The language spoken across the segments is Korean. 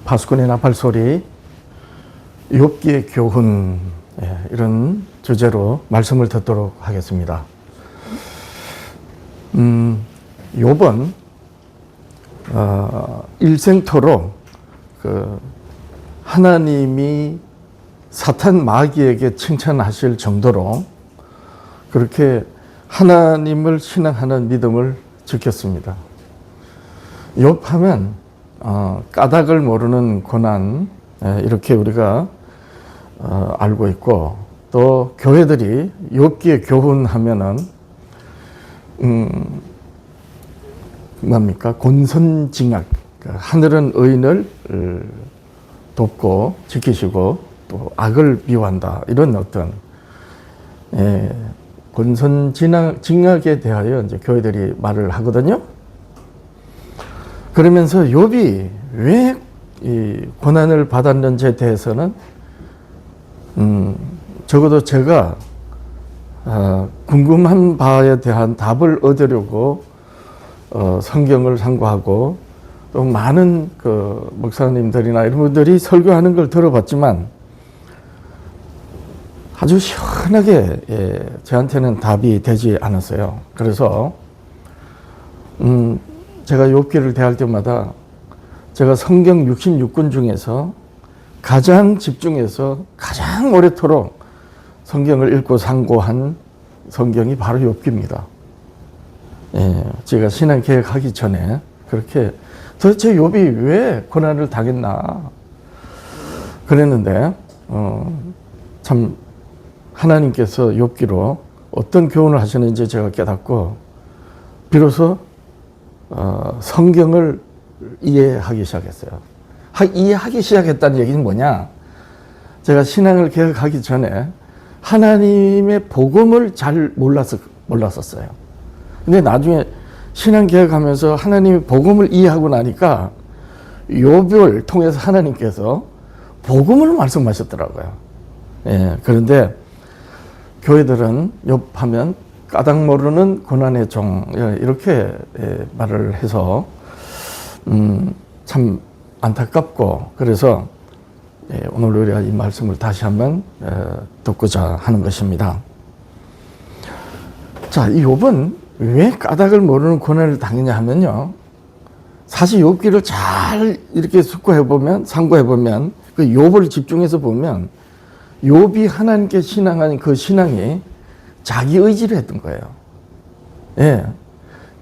파수꾼의 나팔소리, 욥기의 교훈, 이런 주제로 말씀을 듣도록 하겠습니다. 욥은 일생토록 하나님이 사탄 마귀에게 칭찬하실 정도로 그렇게 하나님을 신앙하는 믿음을 지켰습니다. 욥하면 까닭을 모르는 고난, 이렇게 우리가 알고 있고, 또 교회들이 욥기의 교훈하면은 뭡니까? 곤선징악, 하늘은 의인을 돕고 지키시고 또 악을 미워한다, 이런 어떤 곤선징악에 대하여 이제 교회들이 말을 하거든요. 그러면서 욥이 왜 이 고난을 받았는지에 대해서는 적어도 제가 궁금한 바에 대한 답을 얻으려고 성경을 참고하고 또 많은 그 목사님들이나 이런 분들이 설교하는 걸 들어봤지만 아주 시원하게 저한테는 답이 되지 않았어요. 그래서 제가 욥기를 대할 때마다 제가 성경 66권 중에서 가장 집중해서 가장 오래도록 성경을 읽고 상고한 성경이 바로 욥기입니다. 제가 신앙 개혁하기 전에 그렇게 도대체 욥이 왜 고난을 당했나 그랬는데 참 하나님께서 욥기로 어떤 교훈을 하시는지 제가 깨닫고 비로소 성경을 이해하기 시작했어요. 이해하기 시작했다는 얘기는 뭐냐? 제가 신앙을 개혁하기 전에 하나님의 복음을 잘 몰랐었어요. 근데 나중에 신앙 개혁하면서 하나님의 복음을 이해하고 나니까 욥을 통해서 하나님께서 복음을 말씀하셨더라고요. 그런데 교회들은 욥하면 까닭 모르는 고난의 종, 이렇게 말을 해서 참 안타깝고, 그래서 오늘 우리가 이 말씀을 다시 한번 듣고자 하는 것입니다. 자, 이 욥은 왜 까닭을 모르는 고난을 당했냐 하면요, 사실 욥기를 잘 이렇게 숙고해보면, 상고해보면, 그 욥을 집중해서 보면 욥이 하나님께 신앙한 그 신앙이 자기 의지를 했던 거예요.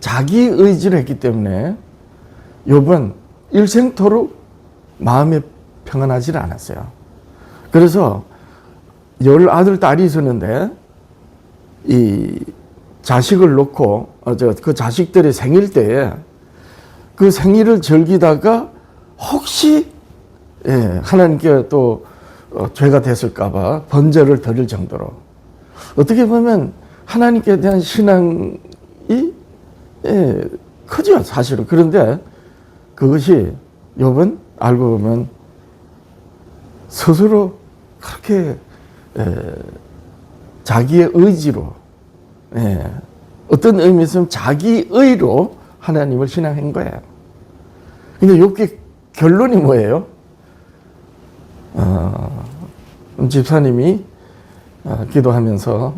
자기 의지를 했기 때문에 욥은 일생토록 마음에 평안하지 않았어요. 그래서 10아들 딸이 있었는데 이 자식을 놓고 그 자식들의 생일 때에 그 생일을 즐기다가 혹시 하나님께 또 죄가 됐을까 봐 번제를 드릴 정도로, 어떻게 보면 하나님께 대한 신앙이 크죠, 사실은. 그런데 그것이 욥은 알고 보면 스스로 그렇게 자기의 의지로, 어떤 의미에서는 자기 의로 하나님을 신앙한 거예요. 근데 욥기 결론이 뭐예요? 집사님이 기도하면서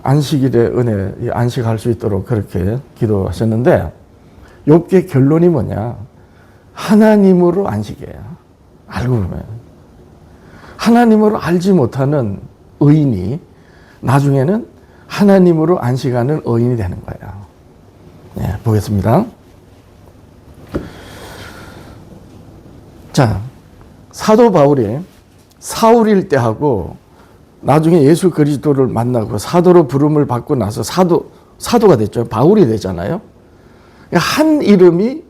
안식일의 은혜, 안식할 수 있도록 그렇게 기도하셨는데, 욥기의 결론이 뭐냐? 하나님으로 안식이에요. 알고 보면. 하나님으로 알지 못하는 의인이 나중에는 하나님으로 안식하는 의인이 되는 거예요. 보겠습니다. 자, 사도 바울이 사울일 때하고 나중에 예수 그리스도를 만나고 사도로 부름을 받고 나서 사도가 됐죠. 바울이 되잖아요. 한 이름이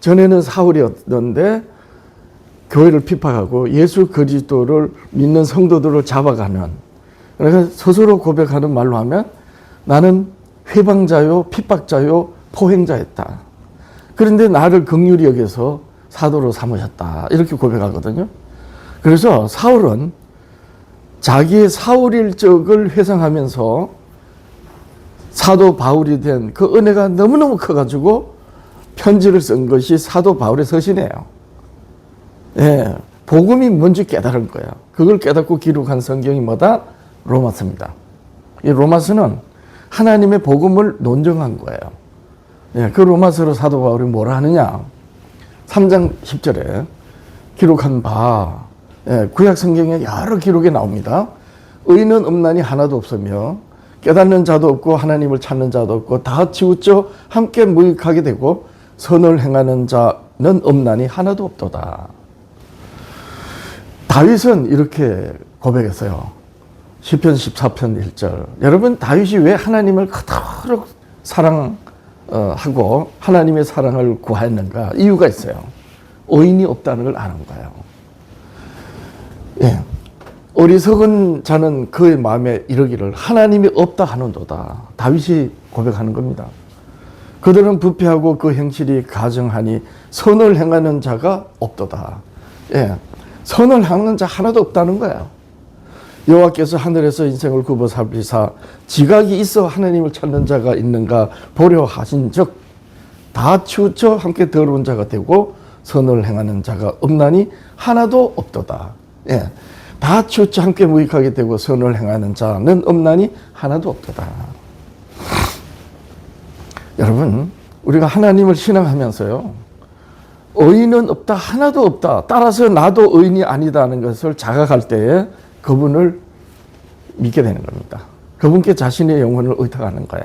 전에는 사울이었는데 교회를 핍박하고 예수 그리스도를 믿는 성도들을 잡아가는, 그러니까 스스로 고백하는 말로 하면 나는 회방자요, 핍박자요, 포행자였다. 그런데 나를 긍휼히 여겨서 사도로 삼으셨다, 이렇게 고백하거든요. 그래서 사울은 자기의 사울일 적을 회상하면서 사도 바울이 된 그 은혜가 너무너무 커가지고 편지를 쓴 것이 사도 바울의 서신이에요. 예, 복음이 뭔지 깨달은 거야. 그걸 깨닫고 기록한 성경이 뭐다? 로마서입니다. 이 로마서는 하나님의 복음을 논증한 거예요. 예, 그 로마서로 사도 바울이 뭐라 하느냐? 3장 10절에 기록한 바, 예, 구약 성경에 여러 기록이 나옵니다. 의인은 없나니 하나도 없으며 깨닫는 자도 없고 하나님을 찾는 자도 없고 다 치우쳐 함께 무익하게 되고 선을 행하는 자는 없나니 하나도 없도다. 다윗은 이렇게 고백했어요. 시편 14편 1절. 여러분, 다윗이 왜 하나님을 그토록 사랑하고 하나님의 사랑을 구하였는가? 이유가 있어요. 의인이 없다는 걸 아는 거예요. 예. 어리석은 자는 그의 마음에 이르기를 하나님이 없다 하는도다. 다윗이 고백하는 겁니다. 그들은 부패하고 그 행실이 가증하니 선을 행하는 자가 없도다. 예. 선을 행하는 자 하나도 없다는 거예요. 여호와께서 하늘에서 인생을 굽어 살피사 지각이 있어 하나님을 찾는 자가 있는가 보려 하신 즉 다 치우쳐 함께 더러운 자가 되고 선을 행하는 자가 없나니 하나도 없도다. 예. 다 치우쳐 함께 무익하게 되고 선을 행하는 자는 없나니 하나도 없도다. 여러분, 우리가 하나님을 신앙하면서요, 의인은 없다, 하나도 없다, 따라서 나도 의인이 아니다는 것을 자각할 때에 그분을 믿게 되는 겁니다. 그분께 자신의 영혼을 의탁하는 거야.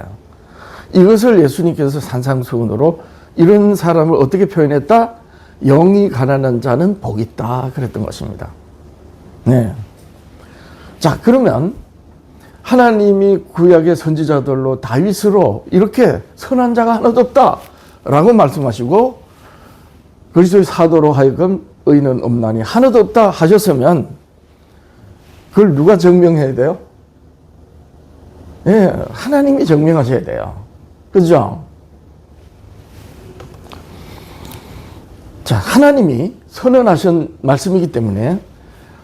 이것을 예수님께서 산상수훈으로 이런 사람을 어떻게 표현했다? 영이 가난한 자는 복이 있다 그랬던 것입니다. 네. 자, 그러면 하나님이 구약의 선지자들로 다윗으로 이렇게 선한 자가 하나도 없다 라고 말씀하시고 그리스도의 사도로 하여금 의인은 없나니 하나도 없다 하셨으면 그걸 누가 증명해야 돼요? 예, 하나님이 증명하셔야 돼요. 그죠? 자, 하나님이 선언하신 말씀이기 때문에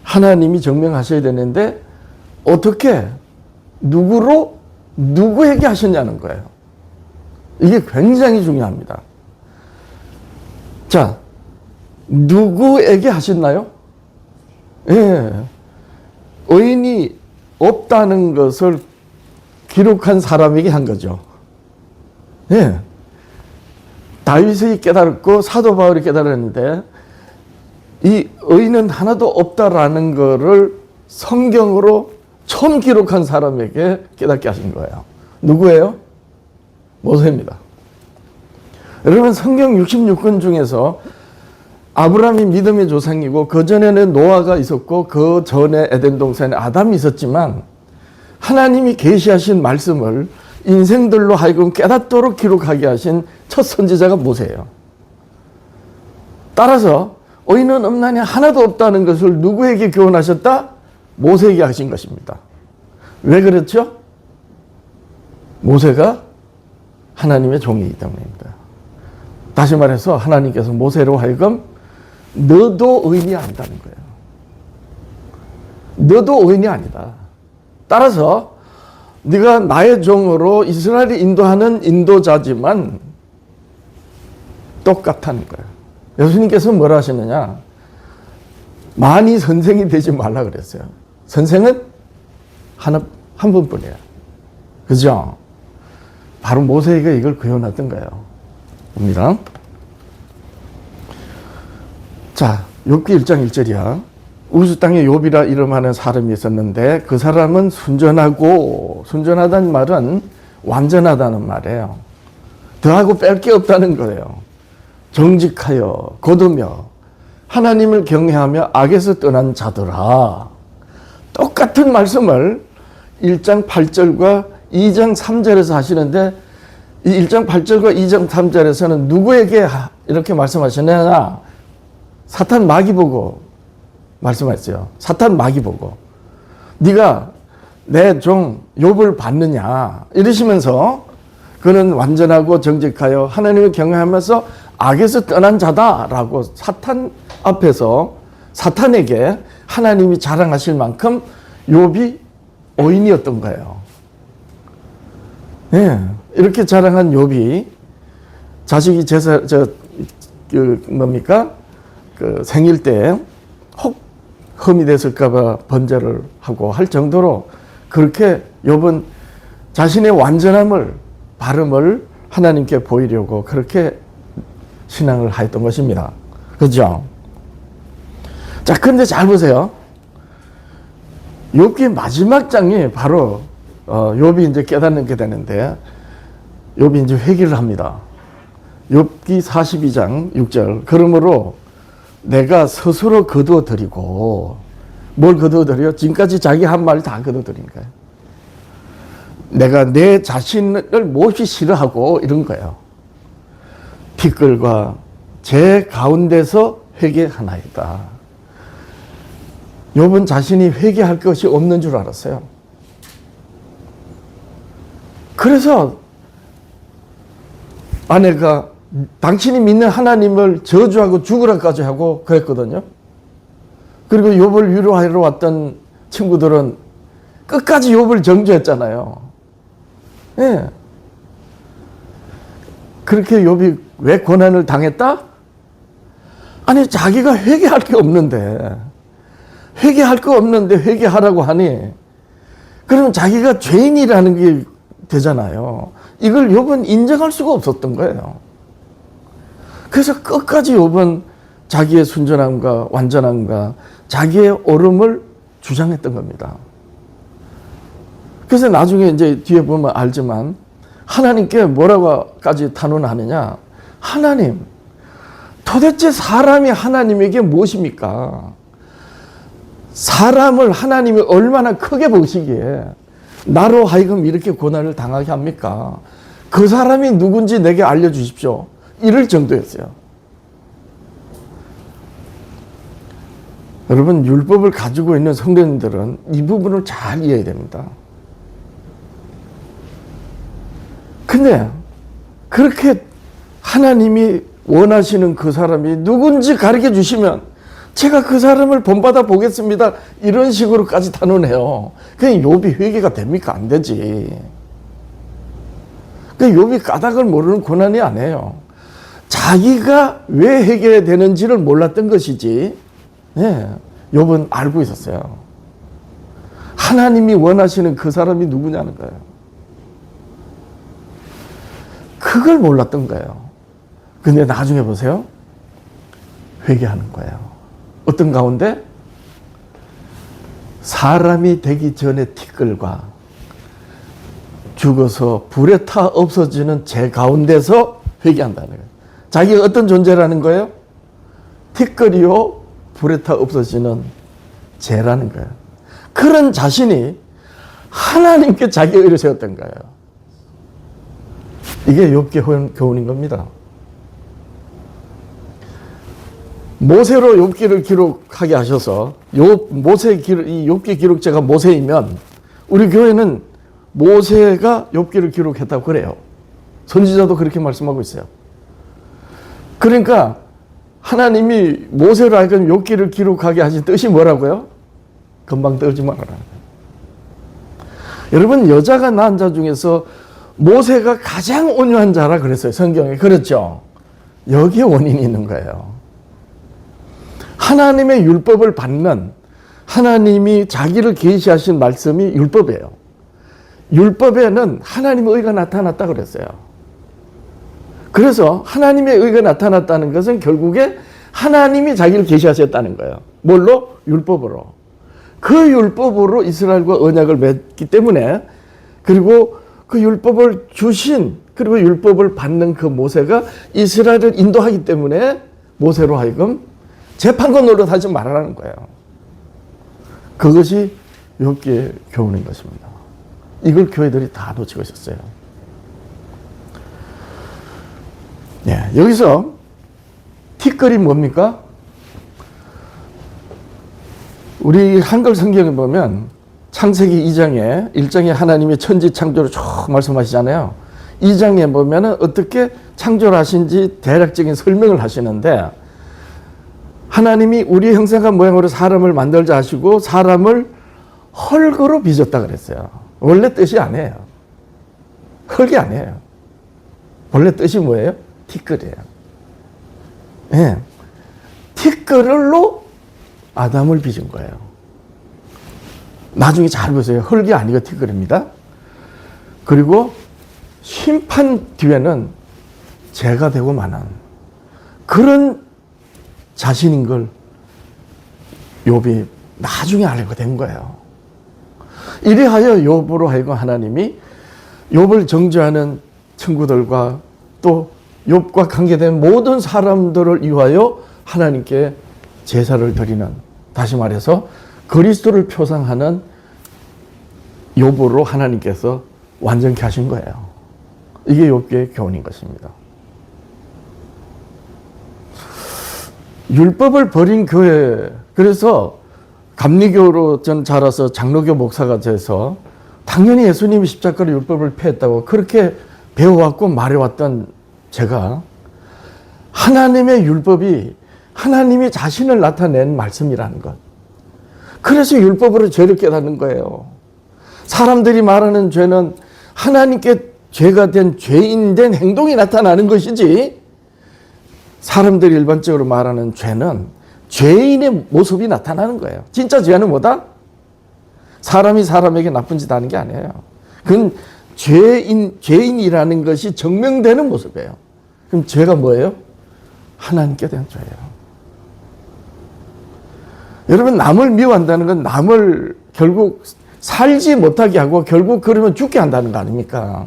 하나님이 증명하셔야 되는데 어떻게, 누구로, 누구에게 하셨냐는 거예요. 이게 굉장히 중요합니다. 자, 누구에게 하셨나요? 예, 의인이 없다는 것을 기록한 사람에게 한 거죠. 예. 다윗이 깨달았고 사도 바울이 깨달았는데 이 의인은 하나도 없다라는 것을 성경으로 처음 기록한 사람에게 깨닫게 하신 거예요. 누구예요? 모세입니다. 여러분, 성경 66권 중에서 아브라함이 믿음의 조상이고 그 전에는 노아가 있었고 그 전에 에덴 동산에 아담이 있었지만 하나님이 계시하신 말씀을 인생들로 하여금 깨닫도록 기록하게 하신 첫 선지자가 모세예요. 따라서 의인은 없나니 하나도 없다는 것을 누구에게 교훈하셨다? 모세에게 하신 것입니다. 왜 그렇죠? 모세가 하나님의 종이기 때문입니다. 다시 말해서 하나님께서 모세로 하여금 너도 의인이 아니다는 거예요. 너도 의인이 아니다. 따라서 네가 나의 종으로 이스라엘이 인도하는 인도자지만 똑같다는 거예요. 예수님께서 뭐라 하시느냐? 많이 선생이 되지 말라 그랬어요. 선생은 한 분뿐이에요. 그죠? 바로 모세에게 이걸 교훈했던 거예요. 봅니다. 자, 욥기 1장 1절이야. 우스 땅에 욥이라 이름하는 사람이 있었는데 그 사람은 순전하고, 순전하다는 말은 완전하다는 말이에요. 더하고 뺄 게 없다는 거예요. 정직하여 거두며 하나님을 경외하며 악에서 떠난 자들아. 똑같은 말씀을 1장 8절과 2장 3절에서 하시는데 이 1장 8절과 2장 3절에서는 누구에게 이렇게 말씀하시느냐? 사탄 마귀 보고 말씀하셨어요. 사탄 마귀 보고 네가 내 종 욥을 봤느냐 이러시면서 그는 완전하고 정직하여 하나님을 경외하면서 악에서 떠난 자다라고 사탄 앞에서 사탄에게 하나님이 자랑하실 만큼 욥이 의인이었던 거예요. 네, 이렇게 자랑한 욥이 자식이 뭡니까? 그 생일 때 혹 흠이 됐을까봐 번제를 하고 할 정도로 그렇게 욥은 자신의 완전함을, 바름을 하나님께 보이려고 그렇게 신앙을 하였던 것입니다. 그죠? 자, 근데 잘 보세요. 욥기 마지막 장이 바로 욥이 이제 깨닫는 게 되는데, 욥이 이제 회개를 합니다. 욥기 42장 6절. 그러므로 내가 스스로 거두어드리고, 뭘 거두어드려요? 지금까지 자기 한 말 다 거두어드린 거예요. 내가 내 자신을 몹시 싫어하고 이런 거예요. 티끌과 제 가운데서 회개하나이다. 욥은 자신이 회개할 것이 없는 줄 알았어요. 그래서 아내가 당신이 믿는 하나님을 저주하고 죽으라까지 하고 그랬거든요. 그리고 욥을 위로하러 왔던 친구들은 끝까지 욥을 정죄했잖아요. 예. 그렇게 욥이 왜 고난을 당했다? 아니, 자기가 회개할 게 없는데, 회개하라고 하니, 그러면 자기가 죄인이라는 게 되잖아요. 이걸 욥은 인정할 수가 없었던 거예요. 그래서 끝까지 욥은 자기의 순전함과 완전함과 자기의 옳음을 주장했던 겁니다. 그래서 나중에 이제 뒤에 보면 알지만 하나님께 뭐라고까지 탄원하느냐? 하나님, 도대체 사람이 하나님에게 무엇입니까? 사람을 하나님이 얼마나 크게 보시기에 나로 하여금 이렇게 고난을 당하게 합니까? 그 사람이 누군지 내게 알려주십시오. 이럴 정도였어요. 여러분, 율법을 가지고 있는 성도님들은 이 부분을 잘 이해해야 됩니다. 근데 그렇게 하나님이 원하시는 그 사람이 누군지 가르쳐 주시면 제가 그 사람을 본받아 보겠습니다. 이런 식으로까지 탄원해요. 그냥 욥이 회개가 됩니까? 안 되지. 그 욥이 까닭을 모르는 고난이 아니에요. 자기가 왜 회개되는지를 몰랐던 것이지. 네, 욥은 알고 있었어요. 하나님이 원하시는 그 사람이 누구냐는 거예요. 그걸 몰랐던 거예요. 근데 나중에 보세요. 회개하는 거예요. 어떤 가운데? 사람이 되기 전에 티끌과 죽어서 불에 타 없어지는 제 가운데서 회개한다는 거예요. 자기가 어떤 존재라는 거예요? 티끌이요, 불에 타 없어지는 죄라는 거예요. 그런 자신이 하나님께 자기 의를 세웠던 거예요. 이게 욥기 교훈인 겁니다. 모세로 욥기를 기록하게 하셔서 이 욥기 기록자가 모세이면 우리 교회는 모세가 욥기를 기록했다고 그래요. 선지자도 그렇게 말씀하고 있어요. 그러니까 하나님이 모세로 하여금 욥기를 기록하게 하신 뜻이 뭐라고요? 금방 떨지 말아라. 여러분, 여자가 낳은 자 중에서 모세가 가장 온유한 자라 그랬어요. 성경에. 그렇죠? 여기에 원인이 있는 거예요. 하나님의 율법을 받는, 하나님이 자기를 계시하신 말씀이 율법이에요. 율법에는 하나님의 의가 나타났다 그랬어요. 그래서 하나님의 의가 나타났다는 것은 결국에 하나님이 자기를 계시하셨다는 거예요. 뭘로? 율법으로. 그 율법으로 이스라엘과 언약을 맺기 때문에, 그리고 그 율법을 주신, 그리고 율법을 받는 그 모세가 이스라엘을 인도하기 때문에 모세로 하여금 재판권 노릇 하지 말라는 거예요. 그것이 욥기의 교훈인 것입니다. 이걸 교회들이 다 놓치고 있었어요. 예, 여기서 티끌이 뭡니까? 우리 한글 성경에 보면 창세기 1장에 하나님이 천지 창조를 쭉 말씀하시잖아요. 2장에 보면 어떻게 창조를 하신지 대략적인 설명을 하시는데, 하나님이 우리 형상과 모양으로 사람을 만들자 하시고 사람을 흙으로 빚었다 그랬어요. 원래 뜻이 아니에요. 흙이 아니에요. 원래 뜻이 뭐예요? 티끌이에요. 예. 티끌로 아담을 빚은 거예요. 나중에 잘 보세요. 흙이 아니고 티끌입니다. 그리고 심판 뒤에는 죄가 되고 마는 그런 자신인 걸 욥이 나중에 알게 된 거예요. 이래하여 욥으로 하여금 하나님이 욥을 정죄하는 친구들과 또 욥과 관계된 모든 사람들을 위하여 하나님께 제사를 드리는, 다시 말해서 그리스도를 표상하는 욥으로 하나님께서 완전케 하신 거예요. 이게 욥기의 교훈인 것입니다. 율법을 버린 교회, 그래서 감리교로 전 자라서 장로교 목사가 돼서 당연히 예수님이 십자가로 율법을 폐했다고 그렇게 배워왔고 말해왔던 제가, 하나님의 율법이 하나님이 자신을 나타낸 말씀이라는 것, 그래서 율법으로 죄를 깨닫는 거예요. 사람들이 말하는 죄는 하나님께 죄가 된 죄인 된 행동이 나타나는 것이지, 사람들이 일반적으로 말하는 죄는 죄인의 모습이 나타나는 거예요. 진짜 죄는 뭐다? 사람이 사람에게 나쁜 짓 하는 게 아니에요. 그건 죄인이라는 것이 증명되는 모습이에요. 그럼 죄가 뭐예요? 하나님께 대한 죄예요. 여러분, 남을 미워한다는 건 남을 결국 살지 못하게 하고 결국 그러면 죽게 한다는 거 아닙니까?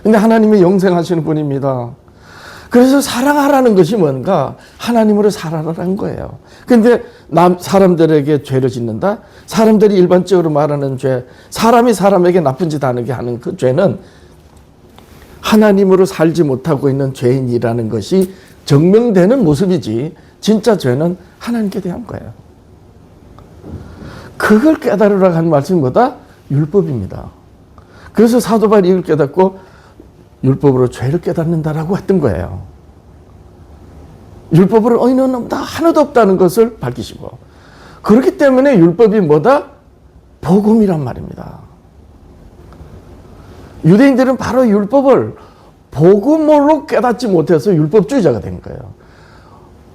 근데 하나님이 영생하시는 분입니다. 그래서 사랑하라는 것이 뭔가? 하나님으로 살아라는 거예요. 근데 사람들에게 죄를 짓는다? 사람들이 일반적으로 말하는 죄, 사람이 사람에게 나쁜 짓 하는 게 하는 그 죄는 하나님으로 살지 못하고 있는 죄인이라는 것이 증명되는 모습이지, 진짜 죄는 하나님께 대한 거예요. 그걸 깨달으라고 하는 말씀이 뭐다? 율법입니다. 그래서 사도 바울이 이걸 깨닫고 율법으로 죄를 깨닫는다라고 했던 거예요. 율법으로 의인은 없다, 하나도 없다는 것을 밝히시고, 그렇기 때문에 율법이 뭐다? 복음이란 말입니다. 유대인들은 바로 율법을 복음으로 깨닫지 못해서 율법주의자가 된 거예요.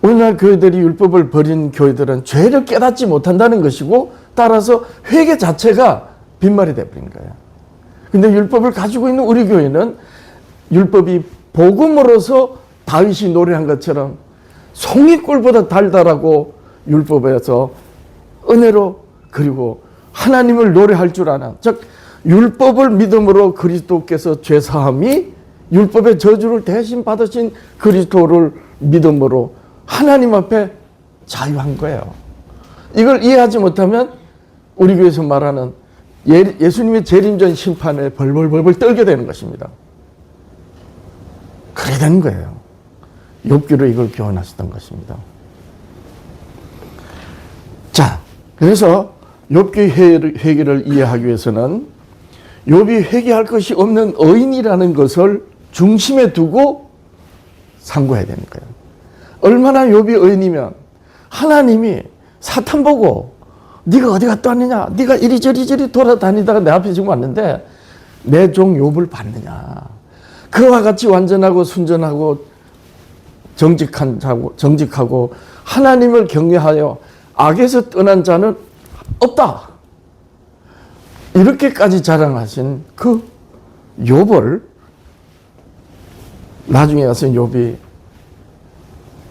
오늘날 교회들이 율법을 버린 교회들은 죄를 깨닫지 못한다는 것이고, 따라서 회개 자체가 빈말이 되어버린 거예요. 근데 율법을 가지고 있는 우리 교회는 율법이 복음으로서 다윗이 노래한 것처럼 송이꿀보다 달달하고, 율법에서 은혜로, 그리고 하나님을 노래할 줄 아는, 즉 율법을 믿음으로 그리스도께서 죄사함이 율법의 저주를 대신 받으신 그리스도를 믿음으로 하나님 앞에 자유한 거예요. 이걸 이해하지 못하면 우리 교회에서 말하는 예수님의 재림전 심판에 벌벌벌벌 떨게 되는 것입니다. 그래 되는 거예요. 욥기로 이걸 교훈하셨던 것입니다. 자, 그래서 욥기 회개를 이해하기 위해서는 욥이 회개할 것이 없는 의인이라는 것을 중심에 두고 상고해야 되는 거예요. 얼마나 욥이 의인이면 하나님이 사탄 보고 네가 어디 갔다 왔느냐, 네가 이리저리 돌아다니다가 내 앞에 지금 왔는데 내 종 욥을 봤느냐, 그와 같이 완전하고 순전하고 정직하고 하나님을 경외하여 악에서 떠난 자는 없다, 이렇게까지 자랑하신 그 욥을 나중에 가서 욥이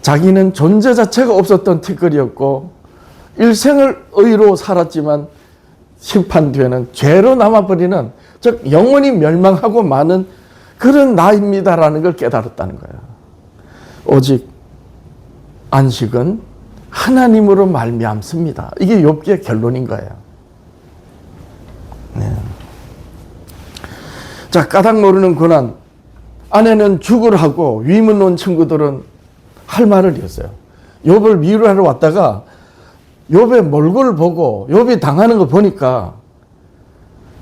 자기는 존재 자체가 없었던 티끌이었고 일생을 의로 살았지만 심판 뒤에는 죄로 남아버리는, 즉 영원히 멸망하고 마는 그런 나입니다라는 걸 깨달았다는 거예요. 오직 안식은 하나님으로 말미암습니다. 이게 욥기의 결론인 거예요. 네. 자, 까닭 모르는 고난, 아내는 죽으라고 위문 놓은 친구들은 할 말을 이었어요. 욥을 위로하러 왔다가 욥의 몰골을 보고 욥이 당하는 거 보니까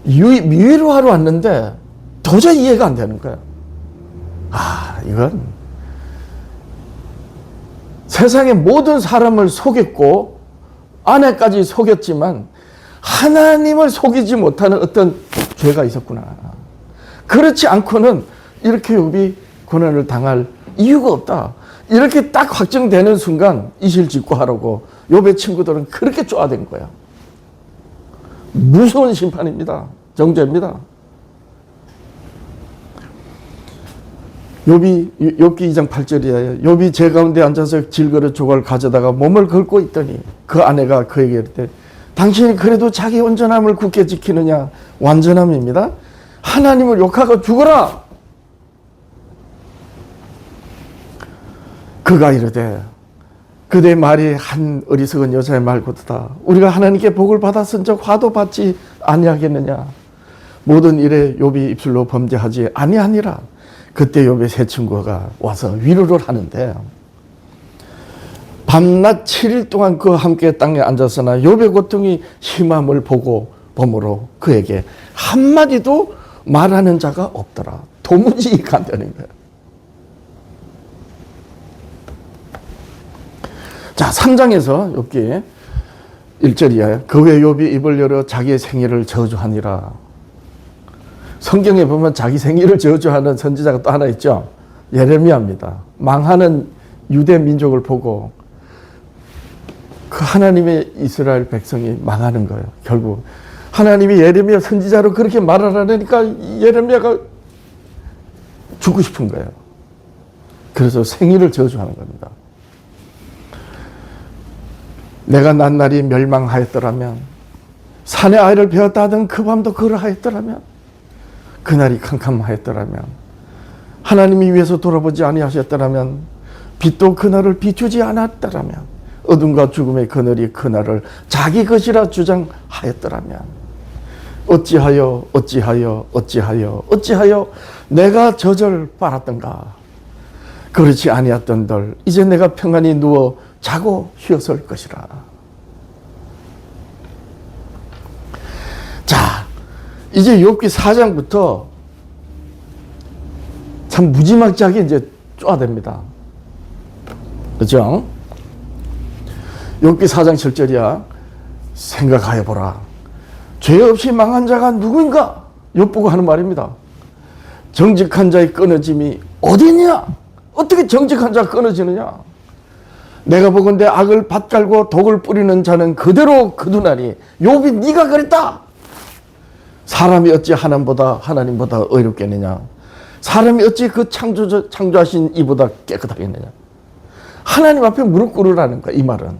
위로하러 왔는데 도저히 이해가 안 되는 거예요. 아, 이건 세상의 모든 사람을 속였고 아내까지 속였지만 하나님을 속이지 못하는 어떤 죄가 있었구나. 그렇지 않고는 이렇게 욥이 고난을 당할 이유가 없다. 이렇게 딱 확정되는 순간 이실직고하라고 욥의 친구들은 그렇게 쪼아댄 거야. 무서운 심판입니다. 정죄입니다. 욥기 2장 8절이에요. 욥이 제 가운데 앉아서 질그릇 조각을 가져다가 몸을 긁고 있더니 그 아내가 그에게 이르되 당신이 그래도 자기 온전함을 굳게 지키느냐. 완전함입니다. 하나님을 욕하고 죽어라. 그가 이르되 그대의 말이 한 어리석은 여자의 말고도다. 우리가 하나님께 복을 받았은즉 화도 받지 아니하겠느냐. 모든 일에 욥이 입술로 범죄하지 아니하니라. 그때 욥의 세 친구가 와서 위로를 하는데 밤낮 7일 동안 그와 함께 땅에 앉았으나 욥의 고통이 심함을 보고 보므로 그에게 한마디도 말하는 자가 없더라. 도무지 이해가 안 되는 거예요. 자, 3장에서 욥기 1절이에요. 그 후에 욥이 입을 열어 자기의 생애를 저주하니라. 성경에 보면 자기 생애를 저주하는 선지자가 또 하나 있죠. 예레미야입니다. 망하는 유대 민족을 보고 그 하나님의 이스라엘 백성이 망하는 거예요. 결국 하나님이 예레미야 선지자로 그렇게 말을 하니까 예레미야가 죽고 싶은 거예요. 그래서 생애를 저주하는 겁니다. 내가 난 날이 멸망하였더라면 산의 아이를 베었다 하던 그 밤도 그러하였더라면 그날이 캄캄하였더라면 하나님이 위에서 돌아보지 아니하셨더라면 빛도 그날을 비추지 않았더라면 어둠과 죽음의 그늘이 그날을 자기 것이라 주장하였더라면 어찌하여 내가 저절 빨았던가. 그렇지 아니었던들 이제 내가 평안히 누워 자고 쉬었을 것이라. 자, 이제 욥기 4장부터 참 무지막지하게 이제 쪼아댑니다. 그렇죠? 욥기 4장 7절이야. 생각하여 보라. 죄 없이 망한 자가 누구인가? 욥 보고 하는 말입니다. 정직한 자의 끊어짐이 어디냐? 어떻게 정직한 자가 끊어지느냐? 내가 보건대 악을 밭갈고 독을 뿌리는 자는 그대로 거두나니 욥이 네가 그랬다. 사람이 어찌 하나님보다 의롭겠느냐? 사람이 어찌 그 창조하신 이보다 깨끗하겠느냐? 하나님 앞에 무릎 꿇으라는 거야, 이 말은.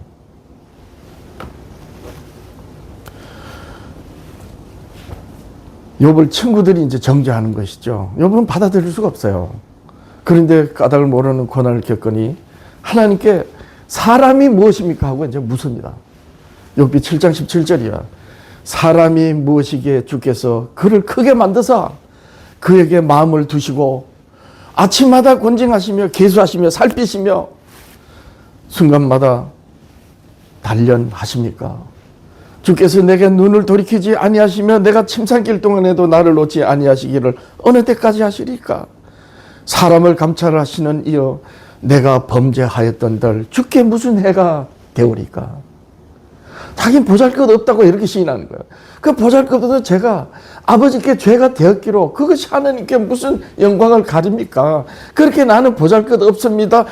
욥을 친구들이 이제 정죄하는 것이죠. 욥은 받아들일 수가 없어요. 그런데 까닭을 모르는 고난을 겪으니 하나님께 사람이 무엇입니까? 하고 이제 묻습니다. 욥기 7장 17절이야. 사람이 무엇이기에 주께서 그를 크게 만드사 그에게 마음을 두시고 아침마다 권징하시며 계수하시며 살피시며 순간마다 단련하십니까? 주께서 내게 눈을 돌이키지 아니하시며 내가 침상길 동안에도 나를 놓지 아니하시기를 어느 때까지 하시리까? 사람을 감찰하시는 이여 내가 범죄하였던들 주께 무슨 해가 되오리까? 자기는 보잘것 없다고 이렇게 시인하는 거예요. 그 보잘것 없어서 제가 아버지께 죄가 되었기로 그것이 하나님께 무슨 영광을 가립니까? 그렇게 나는 보잘것 없습니다.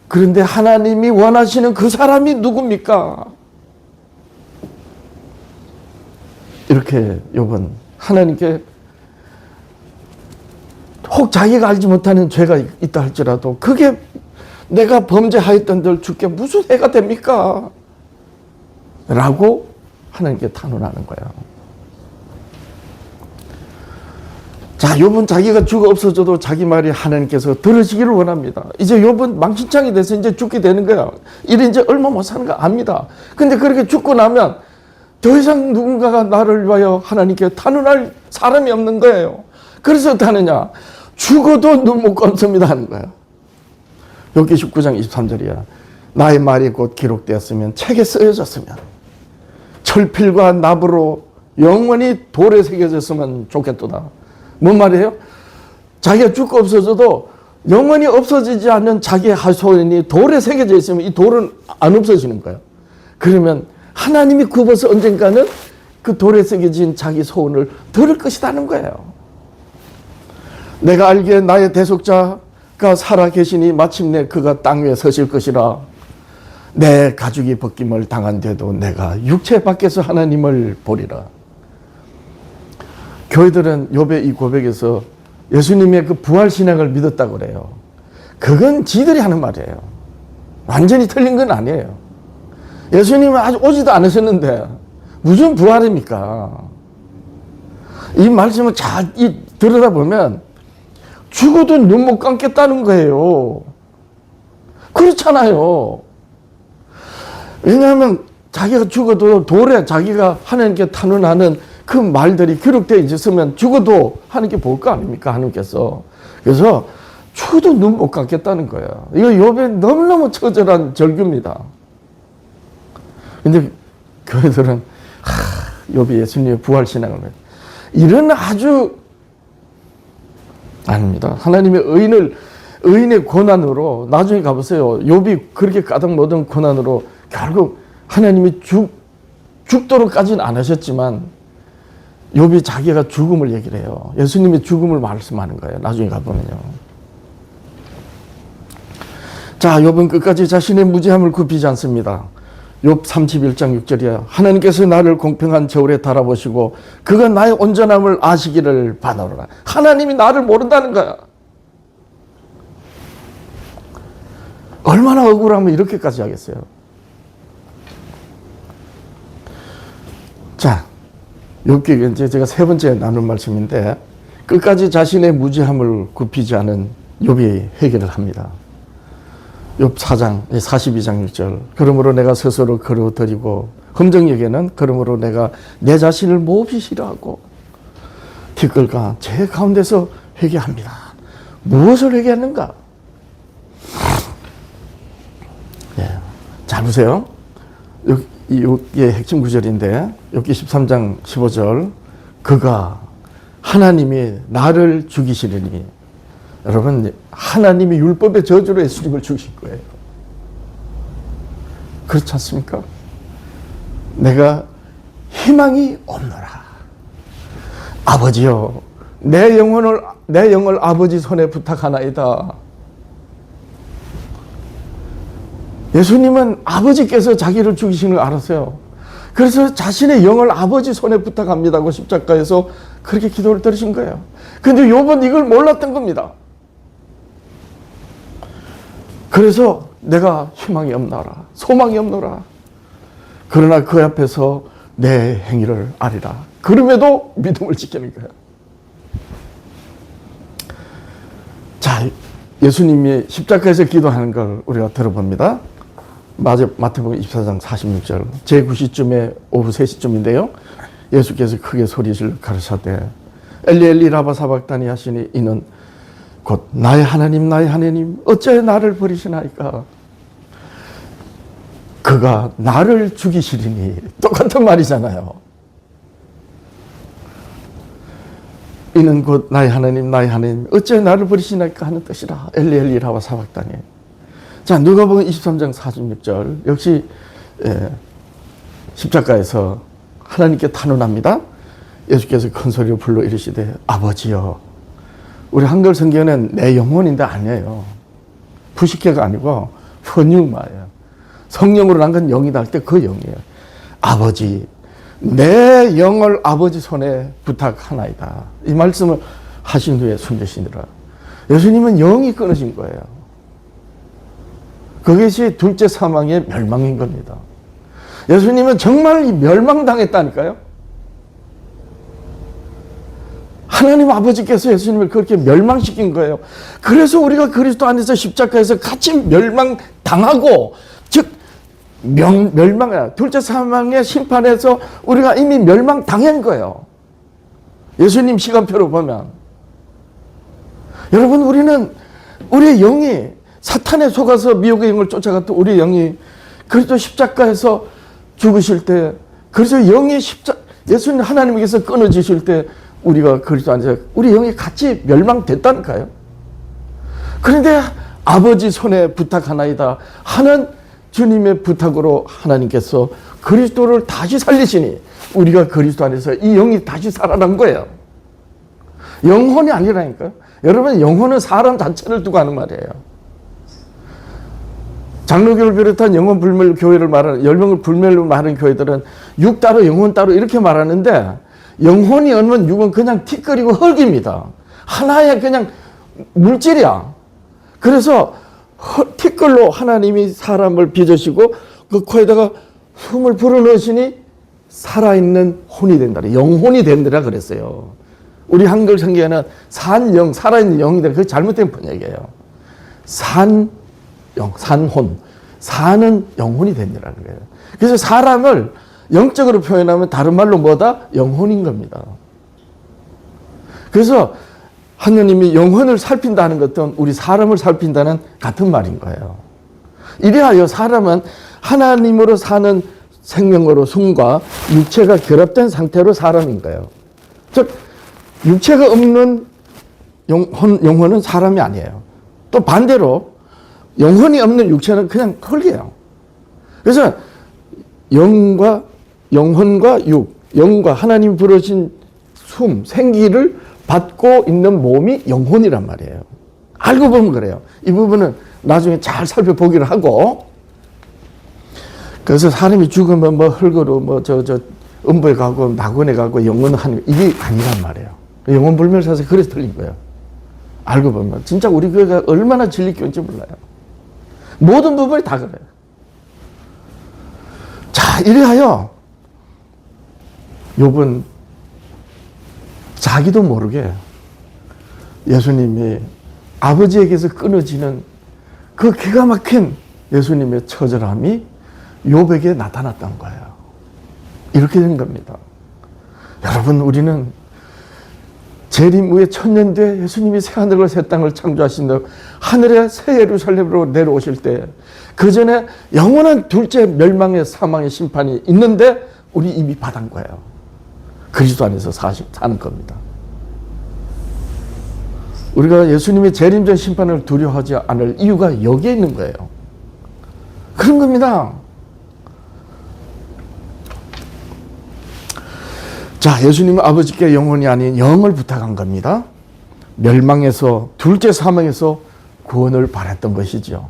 그런데 하나님이 원하시는 그 사람이 누굽니까? 이렇게 욥은 하나님께 혹 자기가 알지 못하는 죄가 있다 할지라도 그게 내가 범죄하였던들 주께 무슨 해가 됩니까? 라고 하나님께 탄원하는 거예요. 자, 욥은 자기가 죽어 없어져도 자기 말이 하나님께서 들으시기를 원합니다. 이제 욥은 망신창이 돼서 이제 죽게 되는 거예요. 이래 이제 얼마 못 사는 거 압니다. 근데 그렇게 죽고 나면 더 이상 누군가가 나를 위하여 하나님께 탄원할 사람이 없는 거예요. 그래서 어떻게 하느냐? 죽어도 눈 못 감습니다 하는 거예요. 욥기 19장 23절이야. 나의 말이 곧 기록되었으면 책에 쓰여졌으면 철필과 나무로 영원히 돌에 새겨졌으면 좋겠도다. 뭔 말이에요? 자기가 죽고 없어져도 영원히 없어지지 않는 자기의 하소연이 돌에 새겨져 있으면 이 돌은 안 없어지는 거예요. 그러면 하나님이 굽어서 언젠가는 그 돌에 새겨진 자기 소원을 들을 것이라는 거예요. 내가 알기에 나의 대속자 살아 계시니 마침내 그가 땅 위에 서실 것이라. 내 가죽이 벗김을 당한 데도 내가 육체 밖에서 하나님을 보리라. 교회들은 욥의 이 고백에서 예수님의 그 부활 신앙을 믿었다고 그래요. 그건 지들이 하는 말이에요. 완전히 틀린 건 아니에요. 예수님은 아직 오지도 않으셨는데 무슨 부활입니까? 이 말씀을 잘 들여다보면 죽어도 눈 못 감겠다는 거예요. 그렇잖아요. 왜냐하면 자기가 죽어도 돌에 자기가 하나님께 탄원하는 그 말들이 기록되어 있으면 죽어도 하나님께 볼 거 아닙니까? 하나님께서. 그래서 죽어도 눈 못 감겠다는 거예요. 이거 욥의 너무너무 처절한 절규입니다. 근데 교회들은 욥이 예수님의 부활신앙을 이런 아주 아닙니다. 하나님의 의인의 고난으로 나중에 가보세요. 욥이 그렇게 가득 모든 고난으로 결국 하나님이 죽도록까지는 안 하셨지만 욥이 자기가 죽음을 얘기를 해요. 예수님의 죽음을 말씀하는 거예요. 나중에 가보면요. 자, 욥은 끝까지 자신의 무죄함을 굽히지 않습니다. 욥 31장 6절이야. 하나님께서 나를 공평한 저울에 달아보시고 그가 나의 온전함을 아시기를 바라노라. 하나님이 나를 모른다는 거야. 얼마나 억울하면 이렇게까지 하겠어요. 자, 욥기 이제 제가 세 번째 나눌 말씀인데 끝까지 자신의 무죄함을 굽히지 않은 욥이 해결을 합니다. 욥 4장 42장 6절. 그러므로 내가 스스로 거두어드리고 검정에게는 그러므로 내가 내 자신을 몹시 싫어하고 티끌과 제 가운데서 회개합니다. 무엇을 회개하는가? 예. 잘 보세요. 욥기의 핵심 구절인데 욥기 13장 15절. 그가 하나님이 나를 죽이시려니. 여러분, 하나님이 율법의 저주로 예수님을 죽이신 거예요. 그렇지 않습니까? 내가 희망이 없노라. 아버지여, 내 영을 아버지 손에 부탁하나이다. 예수님은 아버지께서 자기를 죽이시는 걸 알았어요. 그래서 자신의 영을 아버지 손에 부탁합니다고 십자가에서 그렇게 기도를 드리신 거예요. 근데 욥은 이걸 몰랐던 겁니다. 그래서 내가 희망이 없노라, 소망이 없노라. 그러나 그 앞에서 내 행위를 아리라. 그럼에도 믿음을 지키는 거예요. 자, 예수님이 십자가에서 기도하는 걸 우리가 들어봅니다. 마태복음 24장 46절. 제9시쯤에 오후 3시쯤인데요. 예수께서 크게 소리를 가르치되 엘리 엘리 라마 사박다니 하시니 이는 곧 나의 하나님 어찌하여 나를 버리시나이까. 그가 나를 죽이시리니 똑같은 말이잖아요. 이는 곧 나의 하나님 어찌하여 나를 버리시나이까 하는 뜻이라. 엘리 엘리 라마 사박다니. 자, 누가복음 23장 46절. 역시 십자가에서 하나님께 탄원합니다. 예수께서 큰 소리로 불러 이르시되 아버지여. 우리 한글 성경에는 내 영혼인데 아니에요. 부식해가 아니고 헌육마예요. 성령으로 난 건 영이다 할 때 그 영이에요. 아버지, 내 영을 아버지 손에 부탁하나이다. 이 말씀을 하신 후에 숨지시니라. 예수님은 영이 끊어진 거예요. 그것이 둘째 사망의 멸망인 겁니다. 예수님은 정말 멸망당했다니까요. 하나님 아버지께서 예수님을 그렇게 멸망시킨 거예요. 그래서 우리가 그리스도 안에서 십자가에서 같이 멸망당하고, 즉 멸망, 둘째 사망의 심판에서 우리가 이미 멸망당한 거예요. 예수님 시간표로 보면. 여러분, 우리의 영이 사탄에 속아서 미혹의 영을 쫓아갔던 우리 영이 그리스도 십자가에서 죽으실 때, 그래서 영이 예수님 하나님께서 끊어지실 때 우리가 그리스도 안에서 우리 영이 같이 멸망됐다니까요. 그런데 아버지 손에 부탁하나이다 하는 주님의 부탁으로 하나님께서 그리스도를 다시 살리시니 우리가 그리스도 안에서 이 영이 다시 살아난 거예요. 영혼이 아니라니까요. 여러분, 영혼은 사람 자체를 두고 하는 말이에요. 장로교를 비롯한 영혼 불멸 교회를 말하는, 열명을 불멸로 말하는 교회들은 육 따로 영혼 따로 이렇게 말하는데, 영혼이 없는 육은 그냥 티끌이고 흙입니다. 하나의 그냥 물질이야. 그래서 티끌로 하나님이 사람을 빚으시고 그 코에다가 숨을 불어넣으시니 살아있는 혼이 된다. 영혼이 된다라 그랬어요. 우리 한글 성경에는 산영, 살아있는 영이 된다. 그게 잘못된 번역이에요. 산영, 산혼. 사는 영혼이 된다는 거예요. 그래서 사람을 영적으로 표현하면 다른 말로 뭐다? 영혼인 겁니다. 그래서 하느님이 영혼을 살핀다는 것은 우리 사람을 살핀다는 같은 말인 거예요. 이래하여 사람은 하나님으로 사는 생명으로 숨과 육체가 결합된 상태로 사람인 거예요. 즉 육체가 없는 영혼은 사람이 아니에요. 또 반대로 영혼이 없는 육체는 그냥 흙이에요. 그래서 영혼과 육, 영과 하나님이 부르신 숨, 생기를 받고 있는 몸이 영혼이란 말이에요. 알고 보면 그래요. 이 부분은 나중에 잘 살펴보기를 하고, 그래서 사람이 죽으면 뭐 흙으로 음부에 가고 낙원에 가고 영혼은 하는, 이게 아니란 말이에요. 영혼 불멸사에서 그래서 틀린 거예요. 알고 보면 진짜 우리 교회가 얼마나 진리 교회인지 몰라요. 모든 부분이 다 그래요. 자, 이래하여 욥은 자기도 모르게 예수님이 아버지에게서 끊어지는 그 기가 막힌 예수님의 처절함이 욥에게 나타났던 거예요. 이렇게 된 겁니다. 여러분, 우리는 재림 후에 1000년 뒤에 예수님이 새하늘과 새 땅을 창조하신 하늘의 새 예루살렘으로 내려오실 때, 그 전에 영원한 둘째 멸망의 사망의 심판이 있는데 우리 이미 받은 거예요. 그리스도 안에서 사는 겁니다. 우리가 예수님의 재림 전 심판을 두려워하지 않을 이유가 여기에 있는 거예요. 그런 겁니다. 자, 예수님은 아버지께 영혼이 아닌 영을 부탁한 겁니다. 멸망에서, 둘째 사망에서 구원을 바랐던 것이죠.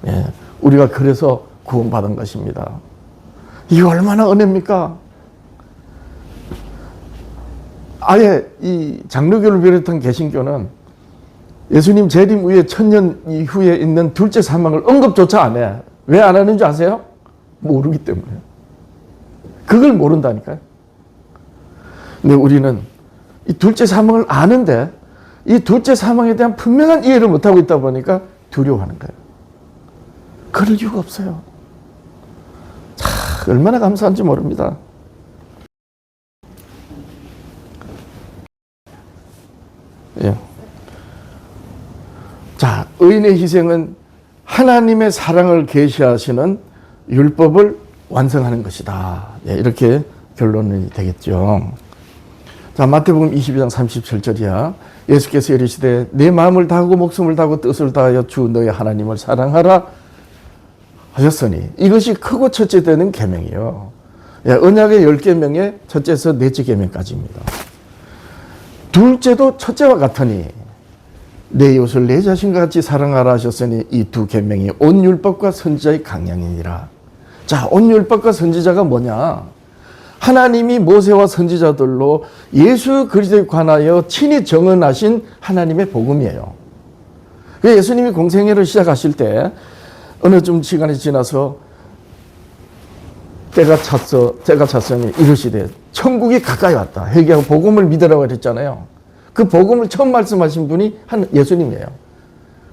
예, 우리가 그래서 구원받은 것입니다. 이게 얼마나 은혜입니까? 아예 이 장로교를 비롯한 개신교는 예수님 재림 후에 1000년 이후에 있는 둘째 사망을 언급조차 안 해. 왜 안 하는지 아세요? 모르기 때문에. 그걸 모른다니까요. 근데 우리는 이 둘째 사망을 아는데 이 둘째 사망에 대한 분명한 이해를 못하고 있다 보니까 두려워하는 거예요. 그럴 이유가 없어요. 참 얼마나 감사한지 모릅니다. 예. 자, 의인의 희생은 하나님의 사랑을 계시하시는 율법을 완성하는 것이다. 예, 이렇게 결론이 되겠죠. 자, 마태복음 22장 37절이야. 예수께서 이르시되 내 마음을 다하고 목숨을 다하고 뜻을 다하여 주 너의 하나님을 사랑하라 하셨으니 이것이 크고 첫째 되는 계명이요. 예, 언약의 10계명의 첫째에서 넷째 계명까지입니다. 둘째도 첫째와 같으니 내 이웃을 내 자신과 같이 사랑하라 하셨으니 이 두 계명이 온 율법과 선지자의 강량이니라. 자, 온 율법과 선지자가 뭐냐? 하나님이 모세와 선지자들로 예수 그리스도에 관하여 친히 정언하신 하나님의 복음이에요. 예수님이 공생애를 시작하실 때 어느 좀 시간이 지나서 때가 찼으니 이르시되 천국이 가까이 왔다. 회개하고 복음을 믿으라고 그랬잖아요. 그 복음을 처음 말씀하신 분이 예수님이에요.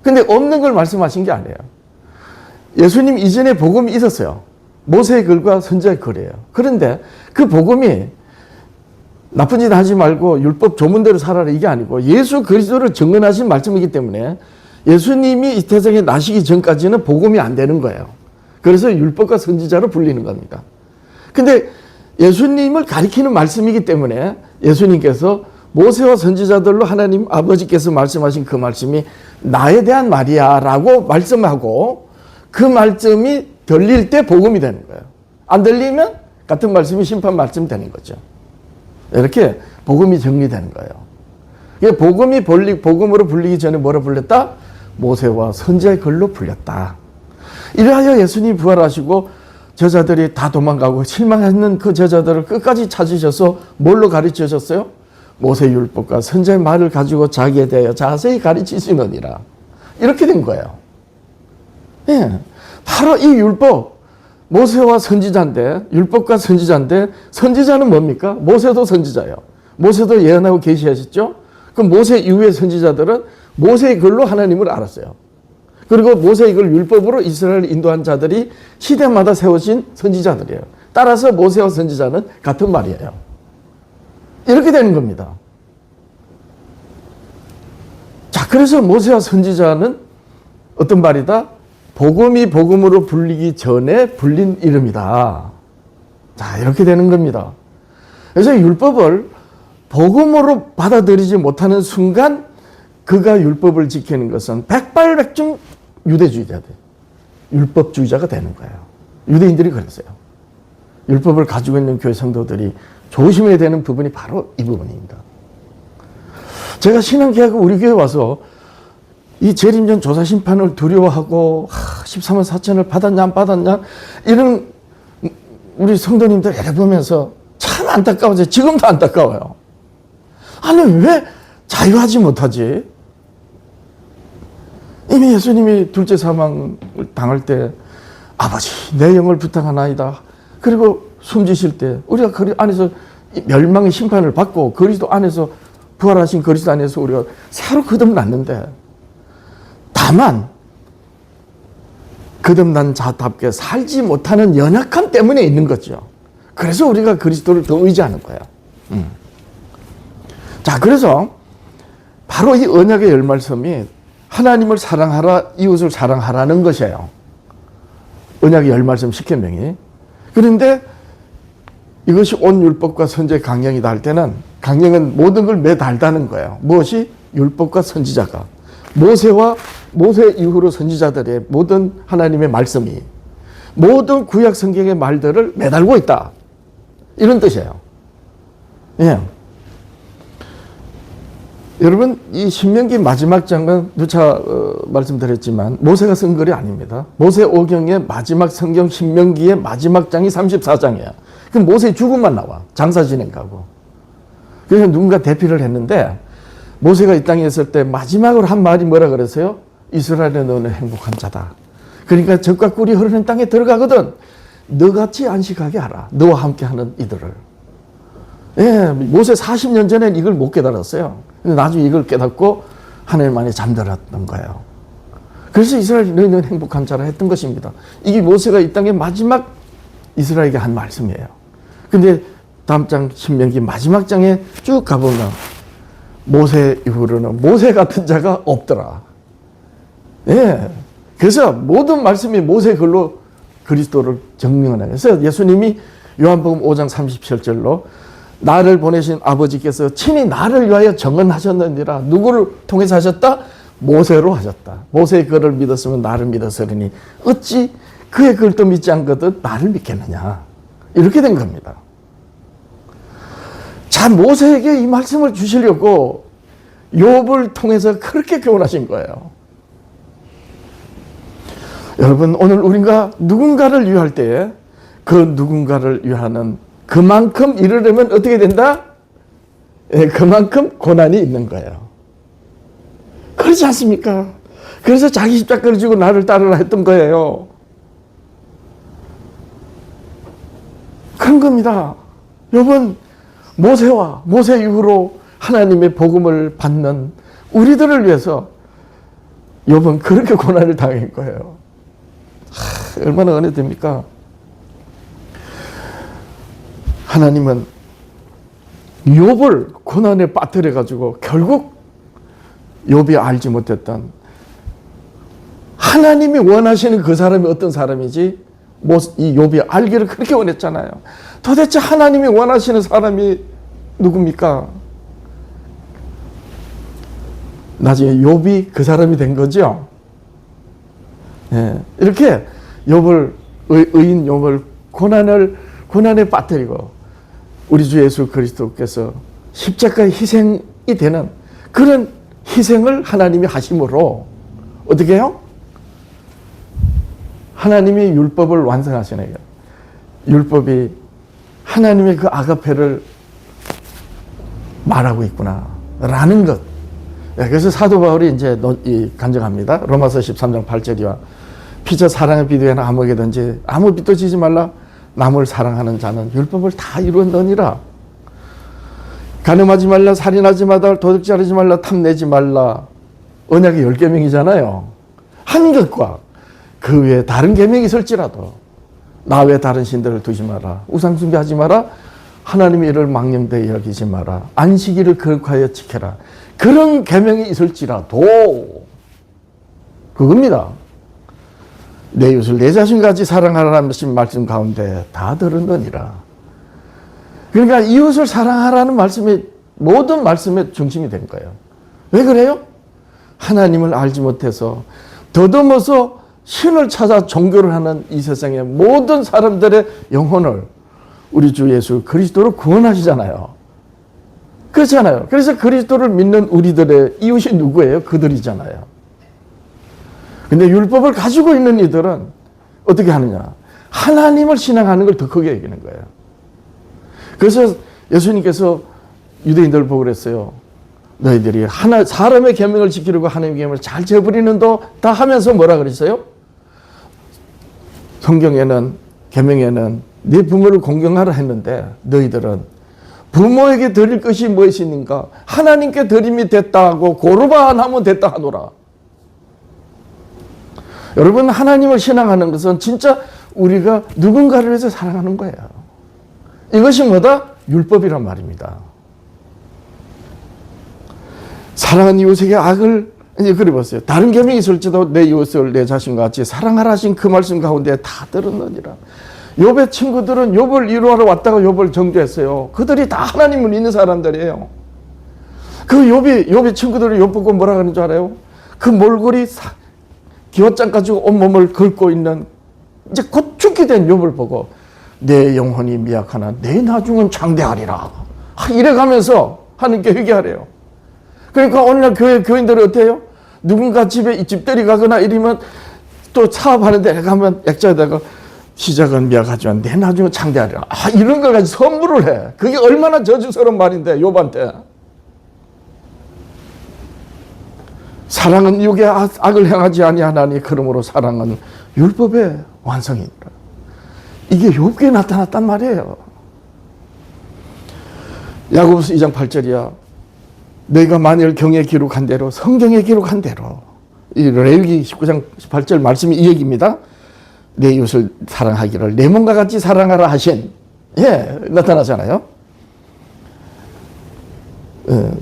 근데 없는 걸 말씀하신 게 아니에요. 예수님 이전에 복음이 있었어요. 모세의 글과 선지자의 글이에요. 그런데 그 복음이 나쁜 짓 하지 말고 율법 조문대로 살아라 이게 아니고 예수 그리스도를 증언하신 말씀이기 때문에 예수님이 이 세상에 나시기 전까지는 복음이 안 되는 거예요. 그래서 율법과 선지자로 불리는 겁니다. 근데 예수님을 가리키는 말씀이기 때문에 예수님께서 모세와 선지자들로 하나님 아버지께서 말씀하신 그 말씀이 나에 대한 말이야 라고 말씀하고 그 말씀이 들릴 때 복음이 되는 거예요. 안 들리면 같은 말씀이 심판 말씀 되는 거죠. 이렇게 복음이 정리되는 거예요. 복음으로 불리기 전에 뭐라 불렸다? 모세와 선지자의 글로 불렸다. 이래하여 예수님이 부활하시고 제자들이 다 도망가고 실망했는 그 제자들을 끝까지 찾으셔서 뭘로 가르치셨어요? 모세 율법과 선지자의 말을 가지고 자기에 대하여 자세히 가르치시느니라. 이렇게 된 거예요. 예, 바로 이 율법, 모세와 선지자인데, 율법과 선지자인데, 선지자는 뭡니까? 모세도 선지자예요. 모세도 예언하고 계시하셨죠? 그럼 모세 이후의 선지자들은 모세의 글로 하나님을 알았어요. 그리고 모세의 글 율법으로 이스라엘을 인도한 자들이 시대마다 세우신 선지자들이에요. 따라서 모세와 선지자는 같은 말이에요. 이렇게 되는 겁니다. 자, 그래서 모세와 선지자는 어떤 말이다? 복음이 복음으로 불리기 전에 불린 이름이다. 자, 이렇게 되는 겁니다. 그래서 율법을 복음으로 받아들이지 못하는 순간 그가 율법을 지키는 것은 백발백중 유대주의자들, 율법주의자가 되는 거예요. 유대인들이 그랬어요. 율법을 가지고 있는 교회 성도들이 조심해야 되는 부분이 바로 이 부분입니다. 제가 신앙개혁 우리 교회 와서 이 재림전 조사심판을 두려워하고 13만 4천을 받았냐 안 받았냐 이런 우리 성도님들 보면서 참 안타까워져요. 지금도 안타까워요. 아니 왜 자유하지 못하지? 이미 예수님이 둘째 사망을 당할 때 아버지 내 영을 부탁하나이다. 그리고 숨지실 때 우리가 그리스도 안에서 멸망의 심판을 받고 그리스도 안에서 부활하신 그리스도 안에서 우리가 새로 거듭났는데 다만 거듭난 자답게 살지 못하는 연약함 때문에 있는 거죠. 그래서 우리가 그리스도를 더 의지하는 거예요. 자, 그래서 바로 이 언약의 열 말씀이 하나님을 사랑하라, 이웃을 사랑하라는 것이에요. 언약의 열 말씀 10계명이. 그런데 이것이 온 율법과 선지의 강령이다 할 때는 강령은 모든 걸 매달다는 거예요. 무엇이? 율법과 선지자가. 모세 이후로 선지자들의 모든 하나님의 말씀이 모든 구약 성경의 말들을 매달고 있다. 이런 뜻이에요. 예. 여러분, 이 신명기 마지막 장은 누차 말씀드렸지만 모세가 쓴 글이 아닙니다. 모세 오경의 마지막 성경 신명기의 마지막 장이 34장이에요. 그럼 모세의 죽음만 나와. 장사 진행 가고. 그래서 누군가 대피를 했는데 모세가 이 땅에 있을 때 마지막으로 한 말이 뭐라 그랬어요? 이스라엘의 너는 행복한 자다. 그러니까 젖과 꿀이 흐르는 땅에 들어가거든. 너같이 안식하게 하라. 너와 함께하는 이들을. 예, 모세 40년 전엔 이걸 못 깨달았어요. 근데 나중에 이걸 깨닫고 하나님 안에 잠들었던 거예요. 그래서 이스라엘 너희는 행복한 자라 했던 것입니다. 이게 모세가 이 땅에 마지막 이스라엘에게 한 말씀이에요. 근데 다음 장 신명기 마지막 장에 쭉 가보면 모세 이후로는 모세 같은 자가 없더라. 예. 그래서 모든 말씀이 모세 글로 그리스도를 증명하는. 그래서 예수님이 요한복음 5장 37절로 나를 보내신 아버지께서 친히 나를 위하여 정언하셨느니라. 누구를 통해서 하셨다? 모세로 하셨다. 모세의 글을 믿었으면 나를 믿었으리니 어찌 그의 글도 믿지 않거든 나를 믿겠느냐. 이렇게 된 겁니다. 자, 모세에게 이 말씀을 주시려고 욥을 통해서 그렇게 교훈하신 거예요. 여러분, 오늘 우리가 누군가를 위할 때에 그 누군가를 위하는 그만큼 이르려면 어떻게 된다? 예, 그만큼 고난이 있는 거예요. 그렇지 않습니까? 그래서 자기 십자가를 지고 나를 따르라 했던 거예요. 그런 겁니다. 여러분, 모세와 모세 이후로 하나님의 복음을 받는 우리들을 위해서 욥은 그렇게 고난을 당한 거예요. 얼마나 은혜됩니까? 하나님은 욥을 고난에 빠뜨려 가지고 결국 욥이 알지 못했던 하나님이 원하시는 그 사람이 어떤 사람이지 이 욥이 알기를 그렇게 원했잖아요. 도대체 하나님이 원하시는 사람이 누굽니까? 나중에 욥이 그 사람이 된 거죠. 예, 이렇게 욥을 의인 욥을 고난에 빠뜨리고 우리 주 예수 그리스도께서 십자가의 희생이 되는 그런 희생을 하나님이 하심으로 어떻게 해요? 하나님이 율법을 완성하시네요. 율법이 하나님의 그 아가페를 말하고 있구나 라는 것. 그래서 사도 바울이 이제 간증합니다. 로마서 13장 8절이와 피차 사랑의 비두에는 아무에게든지 아무 빚도 지지 말라. 남을 사랑하는 자는 율법을 다 이루었느니라. 간음하지 말라, 살인하지 말라, 도둑질하지 말라, 탐내지 말라. 언약의 10계명이잖아요. 한 것과 그 외에 다른 계명이 있을지라도 나 외에 다른 신들을 두지 마라. 우상 숭배하지 마라. 하나님의 일을 망령되이 여기지 마라. 안식일을 거룩하여 지켜라. 그런 계명이 있을지라도 그겁니다. 내 이웃을 내 자신같이 사랑하라는 말씀 가운데 다 들었느니라. 그러니까 이웃을 사랑하라는 말씀이 모든 말씀의 중심이 된 거예요. 왜 그래요? 하나님을 알지 못해서 더듬어서 신을 찾아 종교를 하는 이 세상의 모든 사람들의 영혼을 우리 주 예수 그리스도로 구원하시잖아요. 그렇잖아요. 그래서 그리스도를 믿는 우리들의 이웃이 누구예요? 그들이잖아요. 근데 율법을 가지고 있는 이들은 어떻게 하느냐? 하나님을 신앙하는 걸 더 크게 여기는 거예요. 그래서 예수님께서 유대인들을 보고 그랬어요. 너희들이 사람의 계명을 지키려고 하나님의 계명을 잘 저버리는도 다 하면서 뭐라 그랬어요? 성경에는 계명에는 네 부모를 공경하라 했는데 너희들은 부모에게 드릴 것이 무엇이니까 하나님께 드림이 됐다 하고 고르바 하면 됐다 하노라. 여러분, 하나님을 신앙하는 것은 진짜 우리가 누군가를 위해서 사랑하는 거예요. 이것이 뭐다? 율법이란 말입니다. 사랑하는 이웃에게 악을 이제 그려보세요. 다른 계명이 있을지도 내 이웃을 내 자신과 같이 사랑하라 하신 그 말씀 가운데 다 들었느니라. 욥의 친구들은 욥을 이루하러 왔다가 욥을 정죄했어요. 그들이 다 하나님을 믿는 사람들이에요. 그 욥의 친구들이 욥 보고 뭐라 그러는 줄 알아요? 그 몰골이 기왓장 가지고 온몸을 긁고 있는 이제 곧 죽게 된 욥을 보고 내 영혼이 미약하나 내 나중은 장대하리라. 이래가면서 하나님께 회개하래요. 그러니까 오늘날 교인들이 어때요? 누군가 집들이 가거나 이러면 또 사업하는 데 가면 액자에다가 시작은 미약하지만 내 나중은 장대하리라. 이런 걸 가지고 선물을 해. 그게 얼마나 저주스러운 말인데 욥한테. 사랑은 육의 악을 행하지 아니하나니 그러므로 사랑은 율법의 완성이니라. 이게 욥기에 나타났단 말이에요. 야고보서 2장 8절이야. 너희가 만일 경에 기록한 대로 성경에 기록한 대로 이 레위기 19장 18절 말씀이 이 얘기입니다. 내 이웃을 사랑하기를 내 몸과 같이 사랑하라 하신 나타나잖아요.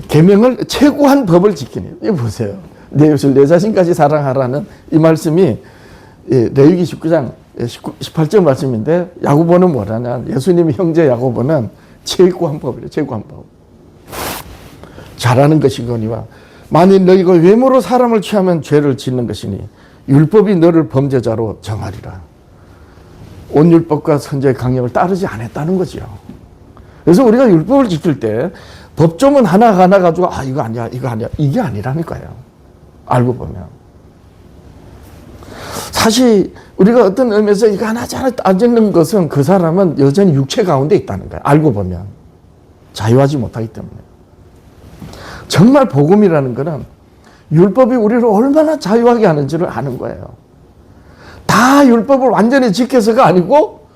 계명을 최고한 법을 지키는 이거 보세요. 내 이웃을 내 자신까지 사랑하라는 이 말씀이 레위기 19장 18절 말씀인데 야고보는 뭐라냐? 예수님의 형제 야고보는 최고한 법이래요. 최고한 법. 잘하는 것이거니와 만일 너희가 외모로 사람을 취하면 죄를 짓는 것이니 율법이 너를 범죄자로 정하리라. 온 율법과 선지의 강령을 따르지 않았다는 거죠. 그래서 우리가 율법을 지킬 때 법조문 하나 가지고 이거 아니야 이게 아니라니까요. 알고 보면 사실 우리가 어떤 의미에서 이거 하나 잘 따지는 것은 그 사람은 여전히 육체 가운데 있다는 거예요. 알고 보면 자유하지 못하기 때문에. 정말 복음이라는 것은 율법이 우리를 얼마나 자유하게 하는지를 아는 거예요. 다 율법을 완전히 지켜서가 아니고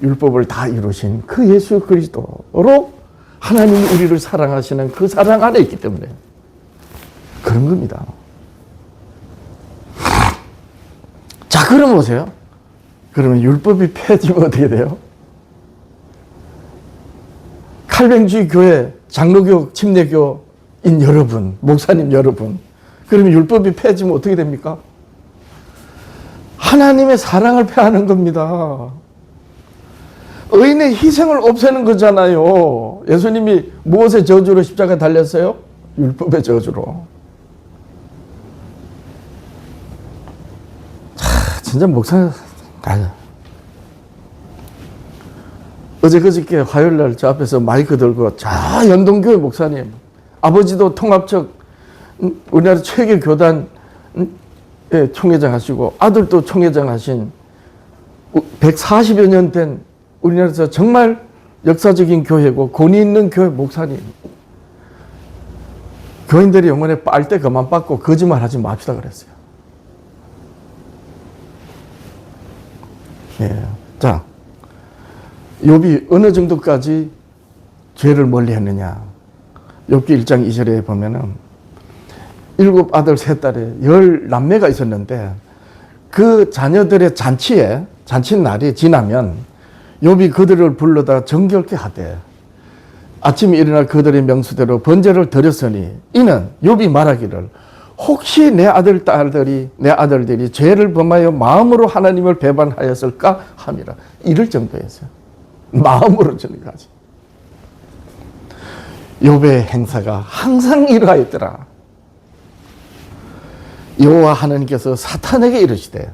율법을 다 이루신 그 예수 그리스도로 하나님이 우리를 사랑하시는 그 사랑 안에 있기 때문에 그런 겁니다. 자, 그럼 보세요. 그러면 율법이 폐지면 어떻게 돼요? 칼뱅주의 교회, 장로교, 침례교인 여러분, 목사님 여러분, 그러면 율법이 폐지면 어떻게 됩니까? 하나님의 사랑을 폐하는 겁니다. 의인의 희생을 없애는 거잖아요. 예수님이 무엇의 저주로 십자가에 달렸어요? 율법의 저주로. 진짜 목사, 어제 그저께 화요일날 저 앞에서 마이크 들고 연동교회 목사님, 아버지도 통합적 우리나라 최고 교단 총회장 하시고 아들도 총회장 하신 140여 년 된 우리나라에서 정말 역사적인 교회고 권위 있는 교회 목사님. 교인들이 영혼에 빨대 그만 받고 거짓말 하지 맙시다 그랬어요. 예. 자, 욥이 어느 정도까지 죄를 멀리 했느냐. 욥기 1장 2절에 보면은 7 아들 3 딸에 10 남매가 있었는데 그 자녀들의 잔치날이 지나면 욥이 그들을 불러다 정결케 하되 아침에 일어나 그들의 명수대로 번제를 드렸으니 이는 욥이 말하기를 혹시 내 아들들이 죄를 범하여 마음으로 하나님을 배반하였을까 함이라. 이럴 정도였어요. 마음으로 전까지. 욥의 행사가 항상 이러하였더라. 여호와 하나님께서 사탄에게 이르시되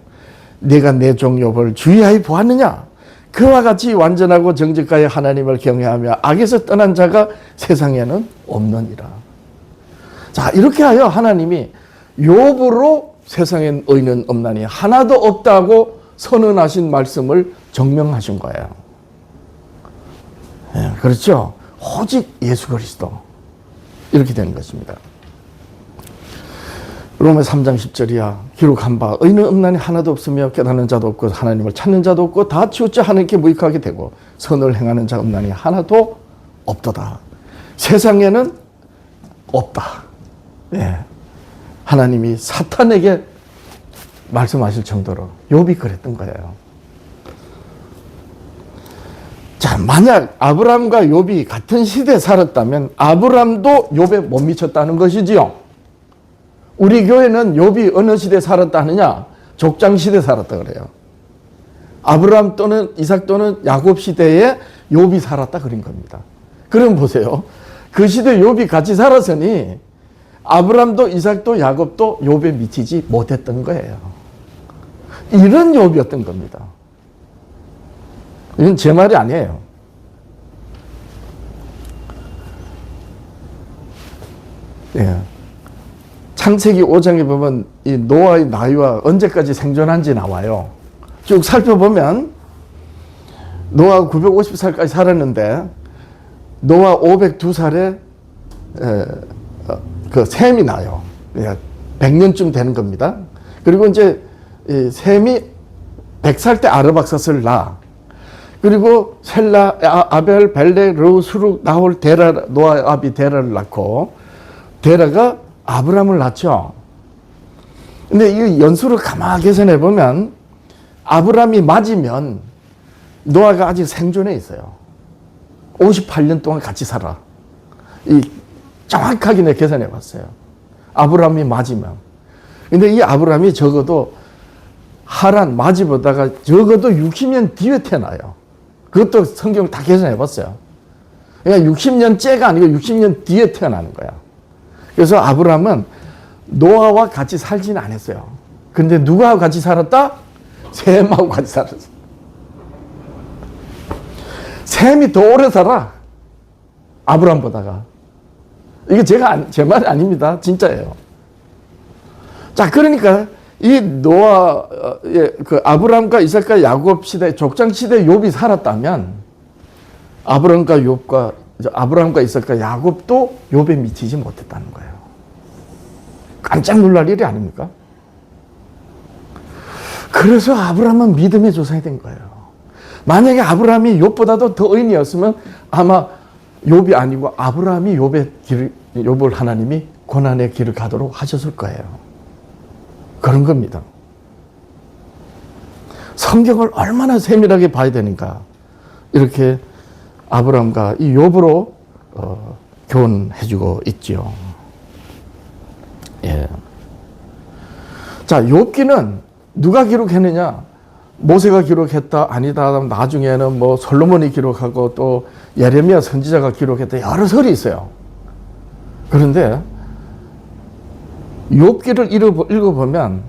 내가 내 종 욥을 주의하여 보았느냐. 그와 같이 완전하고 정직하여 하나님을 경외하며 악에서 떠난 자가 세상에는 없느니라. 자, 이렇게 하여 하나님이 욥으로 세상엔 의인은 없나니 하나도 없다고 선언하신 말씀을 증명하신 거예요. 예, 그렇죠? 오직 예수 그리스도. 이렇게 되는 것입니다. 로마 3장 10절이야 기록한 바 의인은 없나니 하나도 없으며 깨닫는 자도 없고 하나님을 찾는 자도 없고 다 치우쳐 하나님께 무익하게 되고 선을 행하는 자 없나니 하나도 없도다. 세상에는 없다. 예. 하나님이 사탄에게 말씀하실 정도로 욥이 그랬던 거예요. 자, 만약 아브라함과 욥이 같은 시대에 살았다면 아브라함도 욥에 못 미쳤다는 것이지요. 우리 교회는 욥이 어느 시대에 살았다 하느냐? 족장 시대에 살았다 그래요. 아브라함 또는 이삭 또는 야곱 시대에 욥이 살았다 그런 겁니다. 그럼 보세요. 그 시대에 욥이 같이 살았으니 아브라함도 이삭도 야곱도 욥에 미치지 못했던 거예요. 이런 욥이었던 겁니다. 이건 제 말이 아니에요. 예. 창세기 5장에 보면 이 노아의 나이와 언제까지 생존한지 나와요. 쭉 살펴보면 노아가 950살까지 살았는데 노아 502살에 그 셈이 나요. 100년쯤 되는 겁니다. 그리고 이제 셈이 100살 때 아르박사스를 낳아. 그리고 셀라, 아벨, 벨렉, 르우, 수룩, 나홀, 데라, 노아 아비 데라를 낳고 데라가 아브람을 낳죠. 근데 이 연수를 가만히 계산해 보면 아브람이 맞으면 노아가 아직 생존해 있어요. 58년 동안 같이 살아. 정확하게 내가 계산해 봤어요. 아브람이 맞으면. 근데 이 아브람이 적어도 하란 마지보다가 적어도 60년 뒤에 태어나요. 그것도 성경을 다 계산해 봤어요. 그러니까 60년째가 아니고 60년 뒤에 태어나는 거야. 그래서 아브람은 노아와 같이 살지는 않았어요. 근데 누구하고 같이 살았다? 셈하고 같이 살았어. 셈이 더 오래 살아. 아브람보다가. 이게 제 말이 아닙니다. 진짜예요. 자, 그러니까 이 노아의 그 아브람과 이삭과 야곱 시대, 족장 시대 욥이 살았다면 아브람과 이삭과 야곱도 욥에 미치지 못했다는 거예요. 깜짝 놀랄 일이 아닙니까? 그래서 아브람은 믿음의 조상이 된 거예요. 만약에 아브람이 욥보다도 더 의인이었으면 아마 욥이 아니고 아브람이 욥을 하나님이 고난의 길을 가도록 하셨을 거예요. 그런 겁니다. 성경을 얼마나 세밀하게 봐야 되는가. 이렇게 아브람과 이 욥으로 교훈해주고 있지요. 예. 자, 욥기는 누가 기록했느냐? 모세가 기록했다, 아니다. 나중에는 뭐 솔로몬이 기록하고 또 예레미야 선지자가 기록했다. 여러 설이 있어요. 그런데 욥기를 읽어보면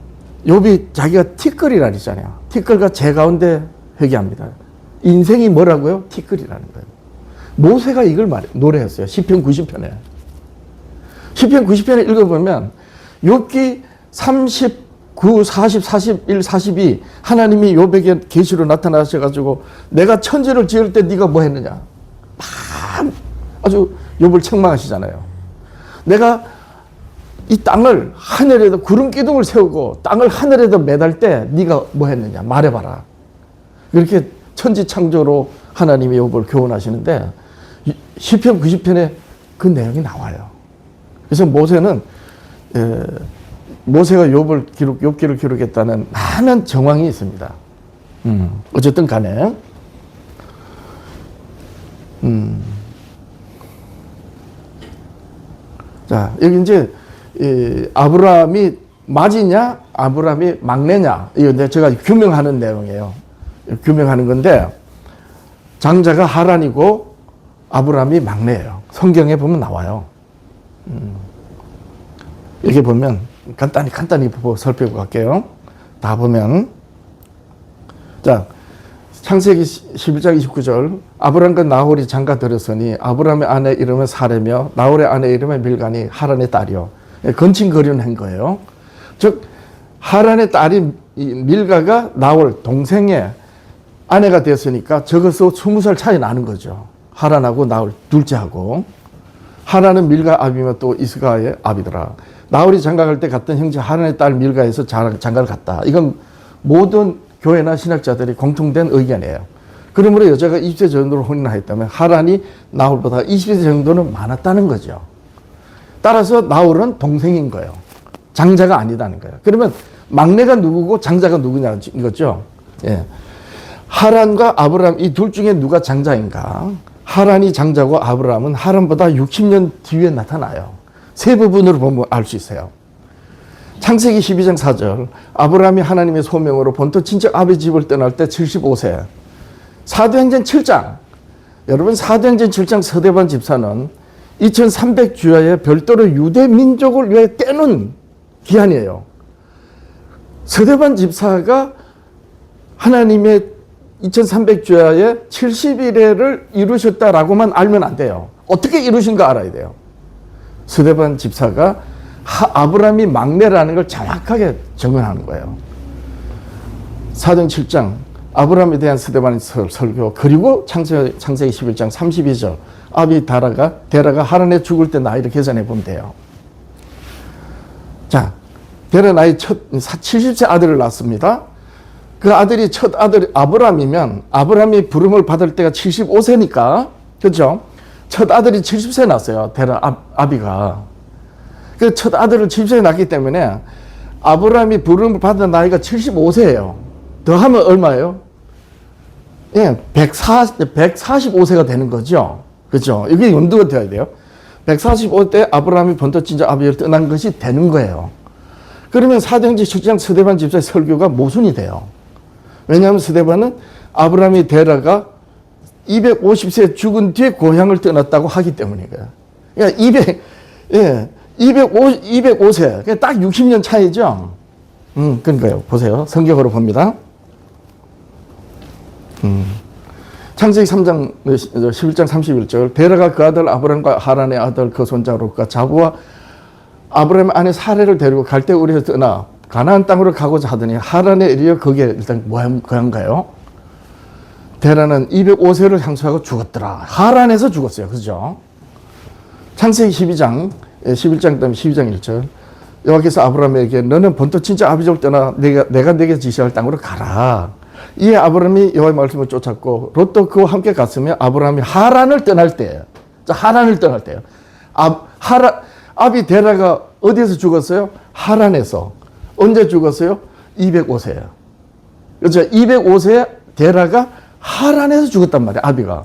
욥이 자기가 티끌이라 그랬잖아요. 티끌과 제 가운데 회개합니다. 인생이 뭐라고요? 티끌이라는 거예요. 모세가 이걸 노래했어요. 시편 90편에. 시편 90편에 읽어보면 욥기 39, 40, 41, 42 하나님이 욥에게 계시로 나타나셔가지고 내가 천지를 지을 때 네가 뭐 했느냐. 막 아주 욥을 책망하시잖아요. 내가 이 땅을 하늘에도 구름 기둥을 세우고 땅을 하늘에도 매달 때 네가 뭐 했느냐 말해봐라. 그렇게 천지 창조로 하나님이 욥을 교훈하시는데 시편 90편에 그 내용이 나와요. 그래서 모세는 모세가 욥기를 기록했다는 많은 정황이 있습니다. 어쨌든 간에 자 여기 이제 아브라함이 맏이냐 아브라함이 막내냐 이거 제가 규명하는 내용이에요. 규명하는 건데 장자가 하란이고 아브라함이 막내예요. 성경에 보면 나와요. 이렇게 보면 간단히 살펴보고 갈게요. 다 보면 자 창세기 11장 29절 아브람과 나홀이 장가 들었으니 아브람의 아내 이름은 사레며 나홀의 아내 이름은 밀가니 하란의 딸이요. 건친거리는 거예요. 즉 하란의 딸이 밀가가 나홀 동생의 아내가 됐으니까 적어서 20살 차이 나는 거죠. 하란하고 나홀 둘째하고. 하란은 밀가 아비며 또 이스가의 아비더라. 나홀이 장가갈 때 갔던 형제 하란의 딸 밀가에서 장가를 갔다. 이건 모든 교회나 신학자들이 공통된 의견이에요. 그러므로 여자가 20세 정도로 혼인하였다면 하란이 나홀보다 20세 정도는 많았다는 거죠. 따라서 나홀은 동생인 거예요. 장자가 아니다는 거예요. 그러면 막내가 누구고 장자가 누구냐 이거죠. 예. 하란과 아브람 이 둘 중에 누가 장자인가? 하란이 장자고 아브람은 하란보다 60년 뒤에 나타나요. 세 부분으로 보면 알 수 있어요. 창세기 12장 4절 아브람이 하나님의 소명으로 본토 친척 아비 집을 떠날 때 75세. 사도행전 7장 여러분 사도행전 7장 서대반 집사는 2300주야에 별도로 유대 민족을 위해 떼는 기한이에요. 서대반 집사가 하나님의 2300주야에 70일에를 이루셨다라고만 알면 안 돼요. 어떻게 이루신가 알아야 돼요. 서대반 집사가 아브람이 막내라는 걸 정확하게 증언하는 거예요. 사도행 7장 아브람에 대한 서대반의 설교 그리고 창세기 11장 32절 아비 데라가 하란에 죽을 때 나이를 계산해 보면 돼요. 자, 데라 나이 70세 아들을 낳습니다. 그 아들이 첫 아들이 아브람이면 아브람이 부름을 받을 때가 75세니까 그렇죠? 첫 아들이 70세 낳았어요. 데라 아비가. 그 첫 아들을 70세에 낳기 때문에 아브람이 부름을 받은 나이가 75세예요. 더하면 얼마예요? 예, 145세가 되는 거죠. 그렇죠? 이게 연도가 되어야 돼요. 145세 아브람이 본토 친척 아비를 떠난 것이 되는 거예요. 그러면 사도행전 7장 서대반 집사의 설교가 모순이 돼요. 왜냐하면 서대반은 아브람이 데라가 250세 죽은 뒤에 고향을 떠났다고 하기 때문이에요. 그러니까 205세. 딱 60년 차이죠. 그러니까요. 보세요. 성경으로 봅니다. 창세기 3장 11장 31절 데라가 그 아들 아브람과 하란의 아들 그 손자 롯과 자부와 아브람의 아내 사레를 데리고 갈대우리에서 떠나 가나안 땅으로 가고자 하더니 하란에 이르러 거기에 일단 거한가요? 데라는 205세를 향수하고 죽었더라. 하란에서 죽었어요. 그죠? 창세기 12장 11장 다음에 12장 1절 여호와께서 아브람에게 너는 본토 친척 아비족을 떠나 내가 내게 지시할 땅으로 가라. 이에 아브람이 여호와의 말씀을 쫓았고 롯도 그와 함께 갔으며 아브람이 하란을 떠날 때예요. 하란을 떠날 때요. 아비 데라가 어디에서 죽었어요? 하란에서. 언제 죽었어요? 205세예요. 그렇죠? 205세에 데라가 하란에서 죽었단 말이에요. 아비가.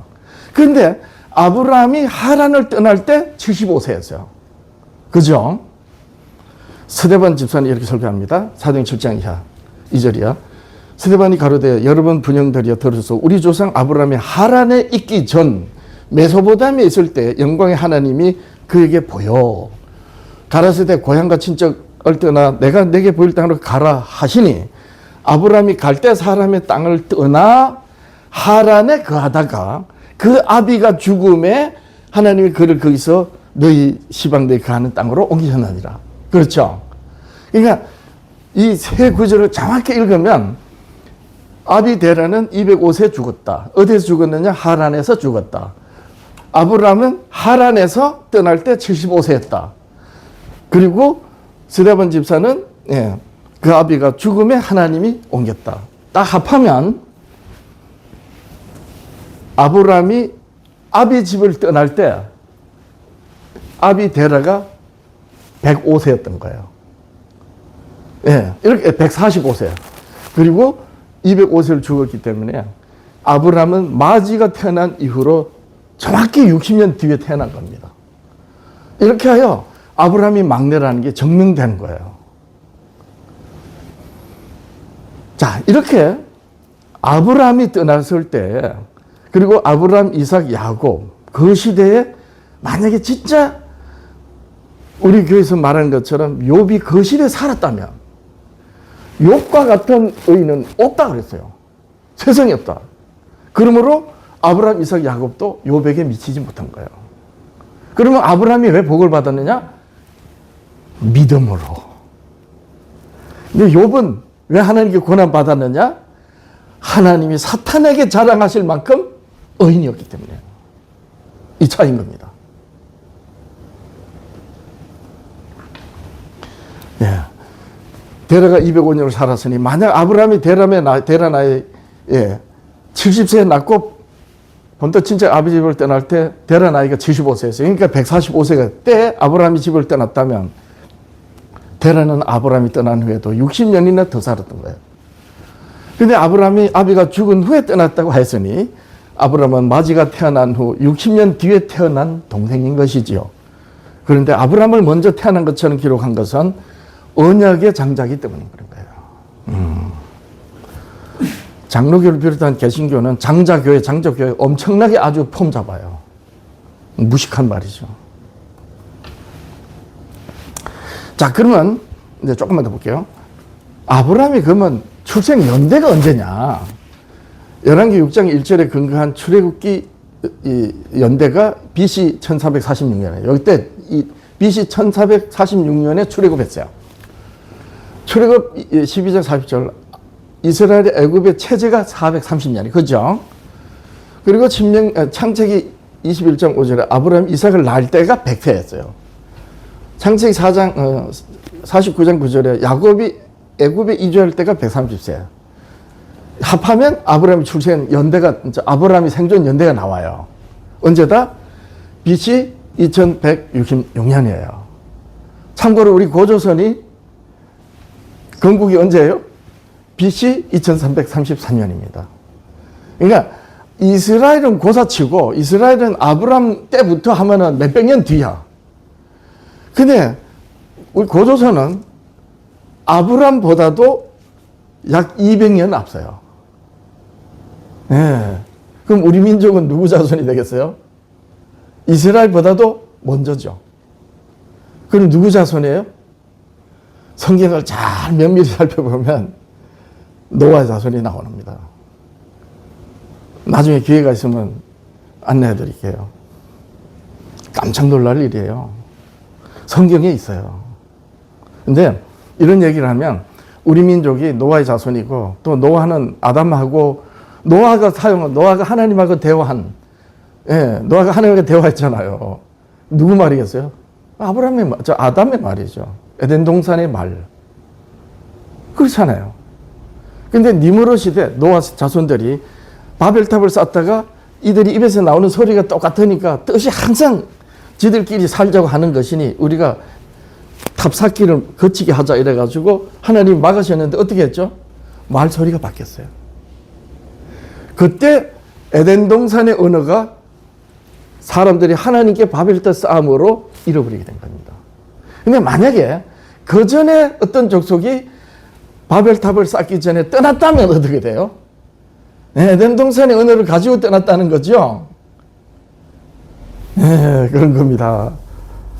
그런데 아브람이 하란을 떠날 때 75세였어요. 그죠? 스데반 집사는 이렇게 설교합니다. 사도행 7장 이하 2절이야. 스데반이 가로되 여러분 분영들이여 들으소서 우리 조상 아브람이 하란에 있기 전 메소포타미아에 있을 때 영광의 하나님이 그에게 보여 가라사대 고향과 친척을 떠나 내가 내게 보일 땅으로 가라 하시니 아브람이 갈대 사람의 땅을 떠나 하란에 거하다가 그 아비가 죽음에 하나님이 그를 거기서 너희 시방들이 가는 땅으로 옮기셨느니라. 그렇죠? 그러니까 이 세 구절을 정확히 읽으면 아비데라는 205세에 죽었다. 어디서 죽었느냐? 하란에서 죽었다. 아브라함은 하란에서 떠날 때 75세였다. 그리고 스데반 집사는 그 아비가 죽음에 하나님이 옮겼다. 딱 합하면 아브라함이 아비 집을 떠날 때 아비데라가 105세였던 거예요. 이렇게 145세. 그리고 205세를 죽었기 때문에 아브라함은 마지가 태어난 이후로 정확히 60년 뒤에 태어난 겁니다. 이렇게 하여 아브라함이 막내라는 게 증명된 거예요. 자, 이렇게 아브라함이 떠났을 때, 그리고 아브라함, 이삭, 야곱, 그 시대에 만약에 진짜 우리 교회에서 말하는 것처럼 욥이 그 시대에 살았다면 욥과 같은 의인은 없다 그랬어요. 세상에 없다. 그러므로 아브라함, 이삭, 야곱도 욥에게 미치지 못한 거예요. 그러면 아브라함이 왜 복을 받았느냐? 믿음으로. 근데 욥은 왜 하나님께 고난 받았느냐? 하나님이 사탄에게 자랑하실 만큼 의인이었기 때문에. 이 차이인 겁니다. 데라가 205년을 살았으니 만약 아브라함이 데라 나이 70세에 낳고 본토 친척 아비 집을 떠날 때 데라 나이가 75세였어요. 그러니까 145세가 때 아브라함이 집을 떠났다면 데라는 아브라함이 떠난 후에도 60년이나 더 살았던 거예요. 근데 아브라함이 아비가 죽은 후에 떠났다고 했으니 아브라함은 마지가 태어난 후 60년 뒤에 태어난 동생인 것이지요. 그런데 아브라함을 먼저 태어난 것처럼 기록한 것은 언약의 장자이기 때문인 그런 거예요. 장로교를 비롯한 개신교는 장자교회, 장조교회 엄청나게 아주 폼 잡아요. 무식한 말이죠. 자, 그러면 이제 조금만 더 볼게요. 아브라함이 그러면 출생 연대가 언제냐? 열왕기 6장 1절에 근거한 출애굽기 연대가 BC 1446년에 여기 때 BC 1446년에 출애굽했어요. 출애굽 12장 40절 이스라엘의 애굽의 체제가 430년이 그죠? 그리고 창세기 21장 5절에 아브라함 이삭을 낳을 때가 100세였어요. 창세기 4장 49장 9절에 야곱이 애굽에 이주할 때가 130세. 합하면 아브라함이 출생 연대가 아브라함이 생존 연대가 나와요. 언제다? BC 2166년이에요. 참고로 우리 고조선이 건국이 언제예요? BC 2333년입니다. 그러니까 이스라엘은 고사치고 이스라엘은 아브라함 때부터 하면은 몇백 년 뒤야. 근데 우리 고조선은 아브라함보다도 약 200년 앞서요. 그럼 우리 민족은 누구 자손이 되겠어요? 이스라엘보다도 먼저죠. 그럼 누구 자손이에요? 성경을 잘 면밀히 살펴보면 노아의 자손이 나옵니다. 나중에 기회가 있으면 안내해 드릴게요. 깜짝 놀랄 일이에요. 성경에 있어요. 근데 이런 얘기를 하면 우리 민족이 노아의 자손이고 또 노아는 아담하고 노아가 하나님하고 대화한 노아가 하나님과 대화했잖아요. 누구 말이겠어요? 아담의 말이죠. 에덴 동산의 말. 그렇잖아요. 근데 니므롯 시대 노아 자손들이 바벨탑을 쌓다가 이들이 입에서 나오는 소리가 똑같으니까 뜻이 항상 지들끼리 살자고 하는 것이니 우리가 탑 쌓기를 거치게 하자 이래가지고 하나님 막으셨는데 어떻게 했죠? 말 소리가 바뀌었어요. 그때 에덴 동산의 언어가 사람들이 하나님께 바벨탑 쌓음으로 잃어버리게 된 겁니다. 근데 만약에 그 전에 어떤 족속이 바벨탑을 쌓기 전에 떠났다면 어떻게 돼요? 에덴 동산의 언어를 가지고 떠났다는 거죠. 그런 겁니다.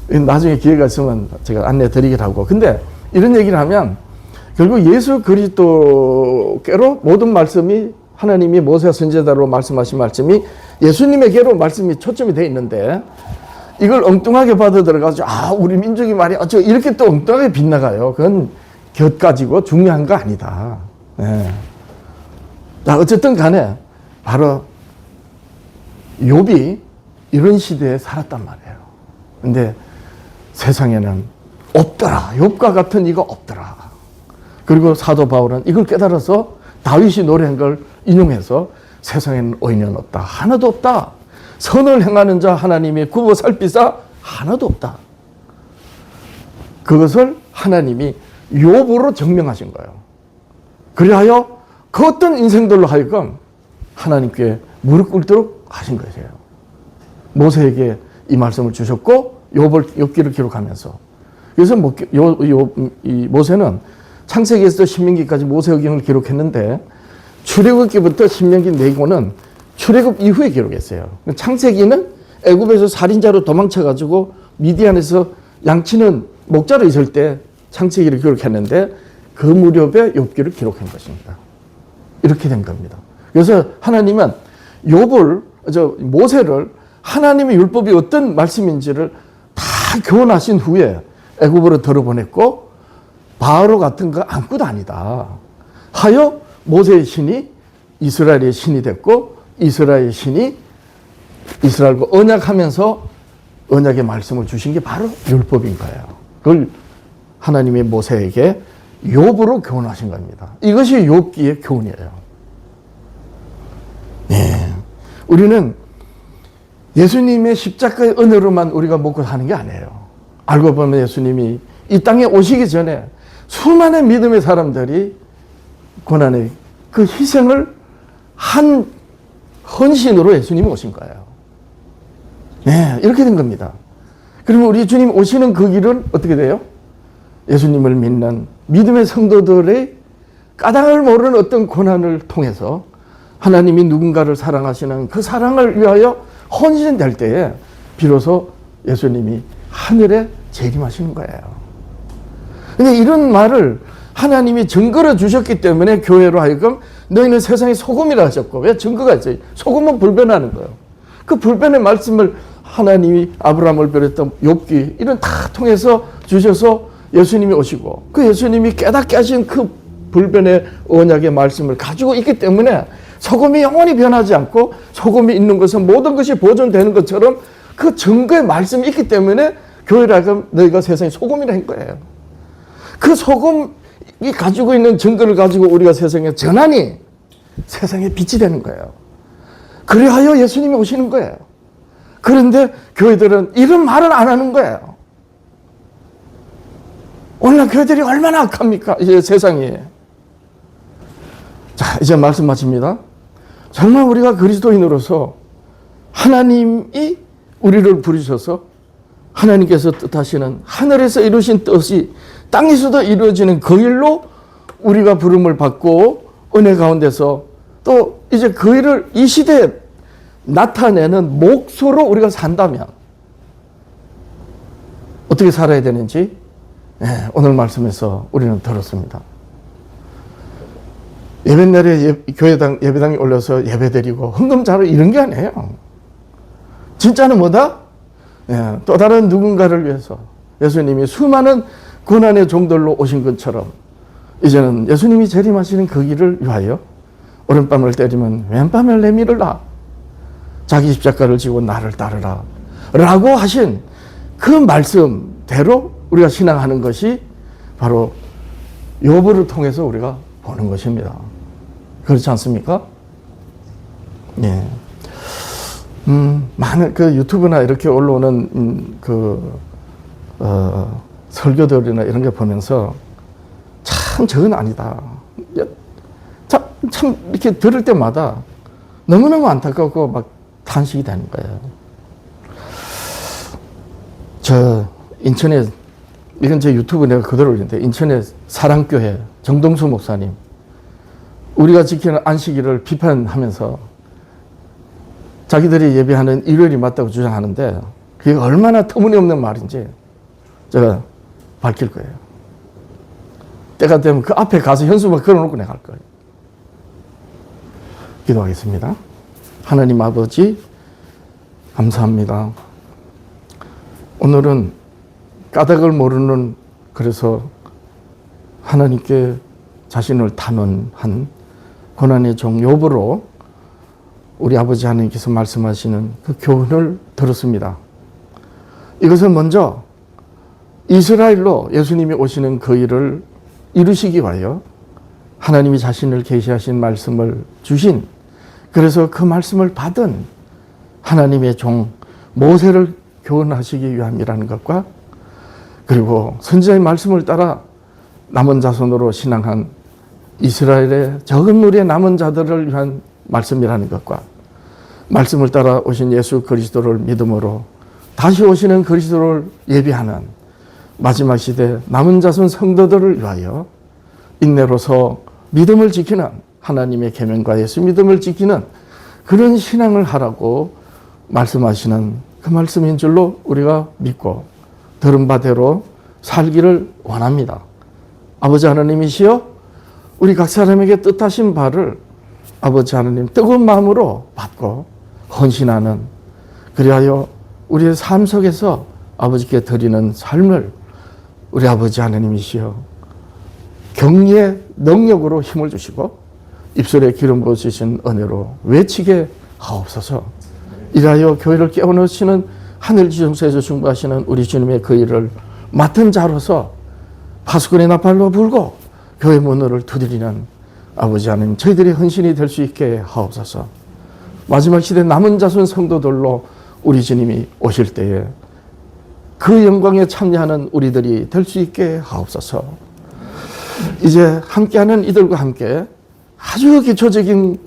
나중에 기회가 있으면 제가 안내 드리기로 하고. 근데 이런 얘기를 하면 결국 예수 그리스도께로 모든 말씀이 하나님이 모세 선지자로 말씀하신 말씀이 예수님에게로 말씀이 초점이 되어 있는데 이걸 엉뚱하게 받아들여가지고 우리 민족이 말이야 이렇게 또 엉뚱하게 빗나가요. 그건 곁 가지고 중요한 거 아니다. 예. 자, 어쨌든 간에 바로 욥이 이런 시대에 살았단 말이에요. 근데 세상에는 없더라. 욥과 같은 이가 없더라. 그리고 사도 바울은 이걸 깨달아서 다윗이 노래한 걸 인용해서 세상에는 의인은 없다. 하나도 없다. 선을 행하는 자 하나님이 굽어 살피사 하나도 없다. 그것을 하나님이 욥으로 증명하신 거예요. 그리하여 그 어떤 인생들로 하여금 하나님께 무릎 꿇도록 하신 것이에요. 모세에게 이 말씀을 주셨고 욥기를 기록하면서 그래서 이 모세는 창세기에서 신명기까지 모세의경을 기록했는데 출애굽기부터 신명기 내고는 출애굽 이후에 기록했어요. 창세기는 애굽에서 살인자로 도망쳐가지고 미디안에서 양치는 목자로 있을 때 창세기를 기록했는데 그 무렵에 욥기를 기록한 것입니다. 이렇게 된 겁니다. 그래서 하나님은 모세를 하나님의 율법이 어떤 말씀인지를 다 교훈하신 후에 애굽으로 들어보냈고 바로 같은 거 아무것도 아니다 하여 모세의 신이 이스라엘의 신이 됐고 이스라엘의 신이 이스라엘과 언약하면서 언약의 말씀을 주신 게 바로 율법인 거예요. 그걸 하나님이 모세에게 욥으로 교훈하신 겁니다. 이것이 욥기의 교훈이에요. 네. 우리는 예수님의 십자가의 은혜로만 우리가 먹고 사는 게 아니에요. 알고 보면 예수님이 이 땅에 오시기 전에 수많은 믿음의 사람들이 고난의 그 희생을 한 헌신으로 예수님이 오신 거예요. 네, 이렇게 된 겁니다. 그러면 우리 주님 오시는 그 길은 어떻게 돼요? 예수님을 믿는 믿음의 성도들의 까닭을 모르는 어떤 고난을 통해서 하나님이 누군가를 사랑하시는 그 사랑을 위하여 헌신될 때에 비로소 예수님이 하늘에 재림하시는 거예요. 근데 이런 말을 하나님이 증거로 주셨기 때문에 교회로 하여금 너희는 세상의 소금이라 하셨고, 왜 증거가 있어요? 소금은 불변하는 거예요. 그 불변의 말씀을 하나님이 아브라함을 비롯했던 욥기 이런 다 통해서 주셔서 예수님이 오시고 그 예수님이 깨닫게 하신 그 불변의 언약의 말씀을 가지고 있기 때문에 소금이 영원히 변하지 않고 소금이 있는 것은 모든 것이 보존되는 것처럼 그 증거의 말씀이 있기 때문에 교회라고 너희가 세상의 소금이라 한 거예요. 그 소금이 가지고 있는 증거를 가지고 우리가 세상에 전하니 세상에 빛이 되는 거예요. 그리하여 예수님이 오시는 거예요. 그런데 교회들은 이런 말을 안 하는 거예요. 오늘날 교회들이 얼마나 악합니까? 이제 세상이. 자, 이제 말씀 마칩니다. 정말 우리가 그리스도인으로서 하나님이 우리를 부르셔서 하나님께서 뜻하시는 하늘에서 이루신 뜻이 땅에서도 이루어지는 그 일로 우리가 부름을 받고 은혜 가운데서 또 이제 그 일을 이 시대에 나타내는 몫으로 우리가 산다면 어떻게 살아야 되는지 오늘 말씀에서 우리는 들었습니다. 예배날에 예배당에 올려서 예배드리고 헌금자로 이런 게 아니에요. 진짜는 뭐다? 또 다른 누군가를 위해서 예수님이 수많은 고난의 종들로 오신 것처럼 이제는 예수님이 재림하시는 그 길을 위하여 오른밤을 때리면 왼밤을 내밀으라. 자기 십자가를 지고 나를 따르라. 라고 하신 그 말씀대로 우리가 신앙하는 것이 바로 욥을 통해서 우리가 보는 것입니다. 그렇지 않습니까? 예. 많은 그 유튜브나 이렇게 올라오는 설교들이나 이런 게 보면서 참 저건 아니다. 참 이렇게 들을 때마다 너무너무 안타깝고 막 탄식이 되는 거예요. 저 인천에 이건 제 유튜브 내가 그대로 올리는데 인천의 사랑교회 정동수 목사님 우리가 지키는 안식일을 비판하면서 자기들이 예배하는 일요일이 맞다고 주장하는데 그게 얼마나 터무니없는 말인지 제가 밝힐 거예요. 때가 되면 그 앞에 가서 현수막 걸어놓고 내가 할 거예요. 기도하겠습니다. 하나님 아버지 감사합니다. 오늘은 까닭을 모르는, 그래서 하나님께 자신을 탄원한 고난의 종 욥으로 우리 아버지 하나님께서 말씀하시는 그 교훈을 들었습니다. 이것은 먼저 이스라엘로 예수님이 오시는 그 일을 이루시기 위하여 하나님이 자신을 계시하신 말씀을 주신, 그래서 그 말씀을 받은 하나님의 종 모세를 교훈하시기 위함이라는 것과, 그리고 선지자의 말씀을 따라 남은 자손으로 신앙한 이스라엘의 적은 무리의 남은 자들을 위한 말씀이라는 것과, 말씀을 따라 오신 예수 그리스도를 믿음으로 다시 오시는 그리스도를 예비하는 마지막 시대 남은 자손 성도들을 위하여 인내로서 믿음을 지키는, 하나님의 계명과 예수 믿음을 지키는 그런 신앙을 하라고 말씀하시는 그 말씀인 줄로 우리가 믿고 들은 바대로 살기를 원합니다. 아버지 하나님이시여, 우리 각 사람에게 뜻하신 바를 아버지 하나님 뜨거운 마음으로 받고 헌신하는, 그리하여 우리의 삶 속에서 아버지께 드리는 삶을 우리 아버지 하나님이시여 경리의 능력으로 힘을 주시고 입술에 기름 부으시신 은혜로 외치게 하옵소서. 이라여 교회를 깨워넣으시는 하늘 지정소에서 중보하시는 우리 주님의 그 일을 맡은 자로서 파수꾼의 나팔로 불고 교회 문을 두드리는 아버지 하나님, 저희들의 헌신이 될 수 있게 하옵소서. 마지막 시대 남은 자손 성도들로 우리 주님이 오실 때에 그 영광에 참여하는 우리들이 될 수 있게 하옵소서. 이제 함께하는 이들과 함께 아주 기초적인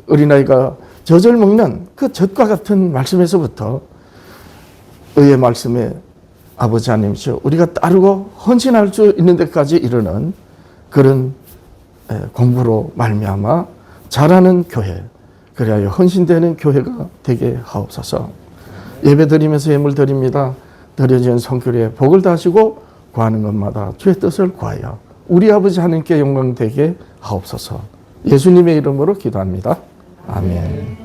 어린아이가 젖을 먹는 그 젖과 같은 말씀에서부터 의의 말씀에 아버지 하나님이시여 우리가 따르고 헌신할 수 있는 데까지 이르는 그런 공부로 말미암아 자라는 교회, 그래야 헌신되는 교회가 되게 하옵소서. 예배 드리면서 예물 드립니다. 드려진 성결에 복을 다하시고 구하는 것마다 주의 뜻을 구하여 우리 아버지 하나님께 영광 되게 하옵소서. 예수님의 이름으로 기도합니다. 아멘.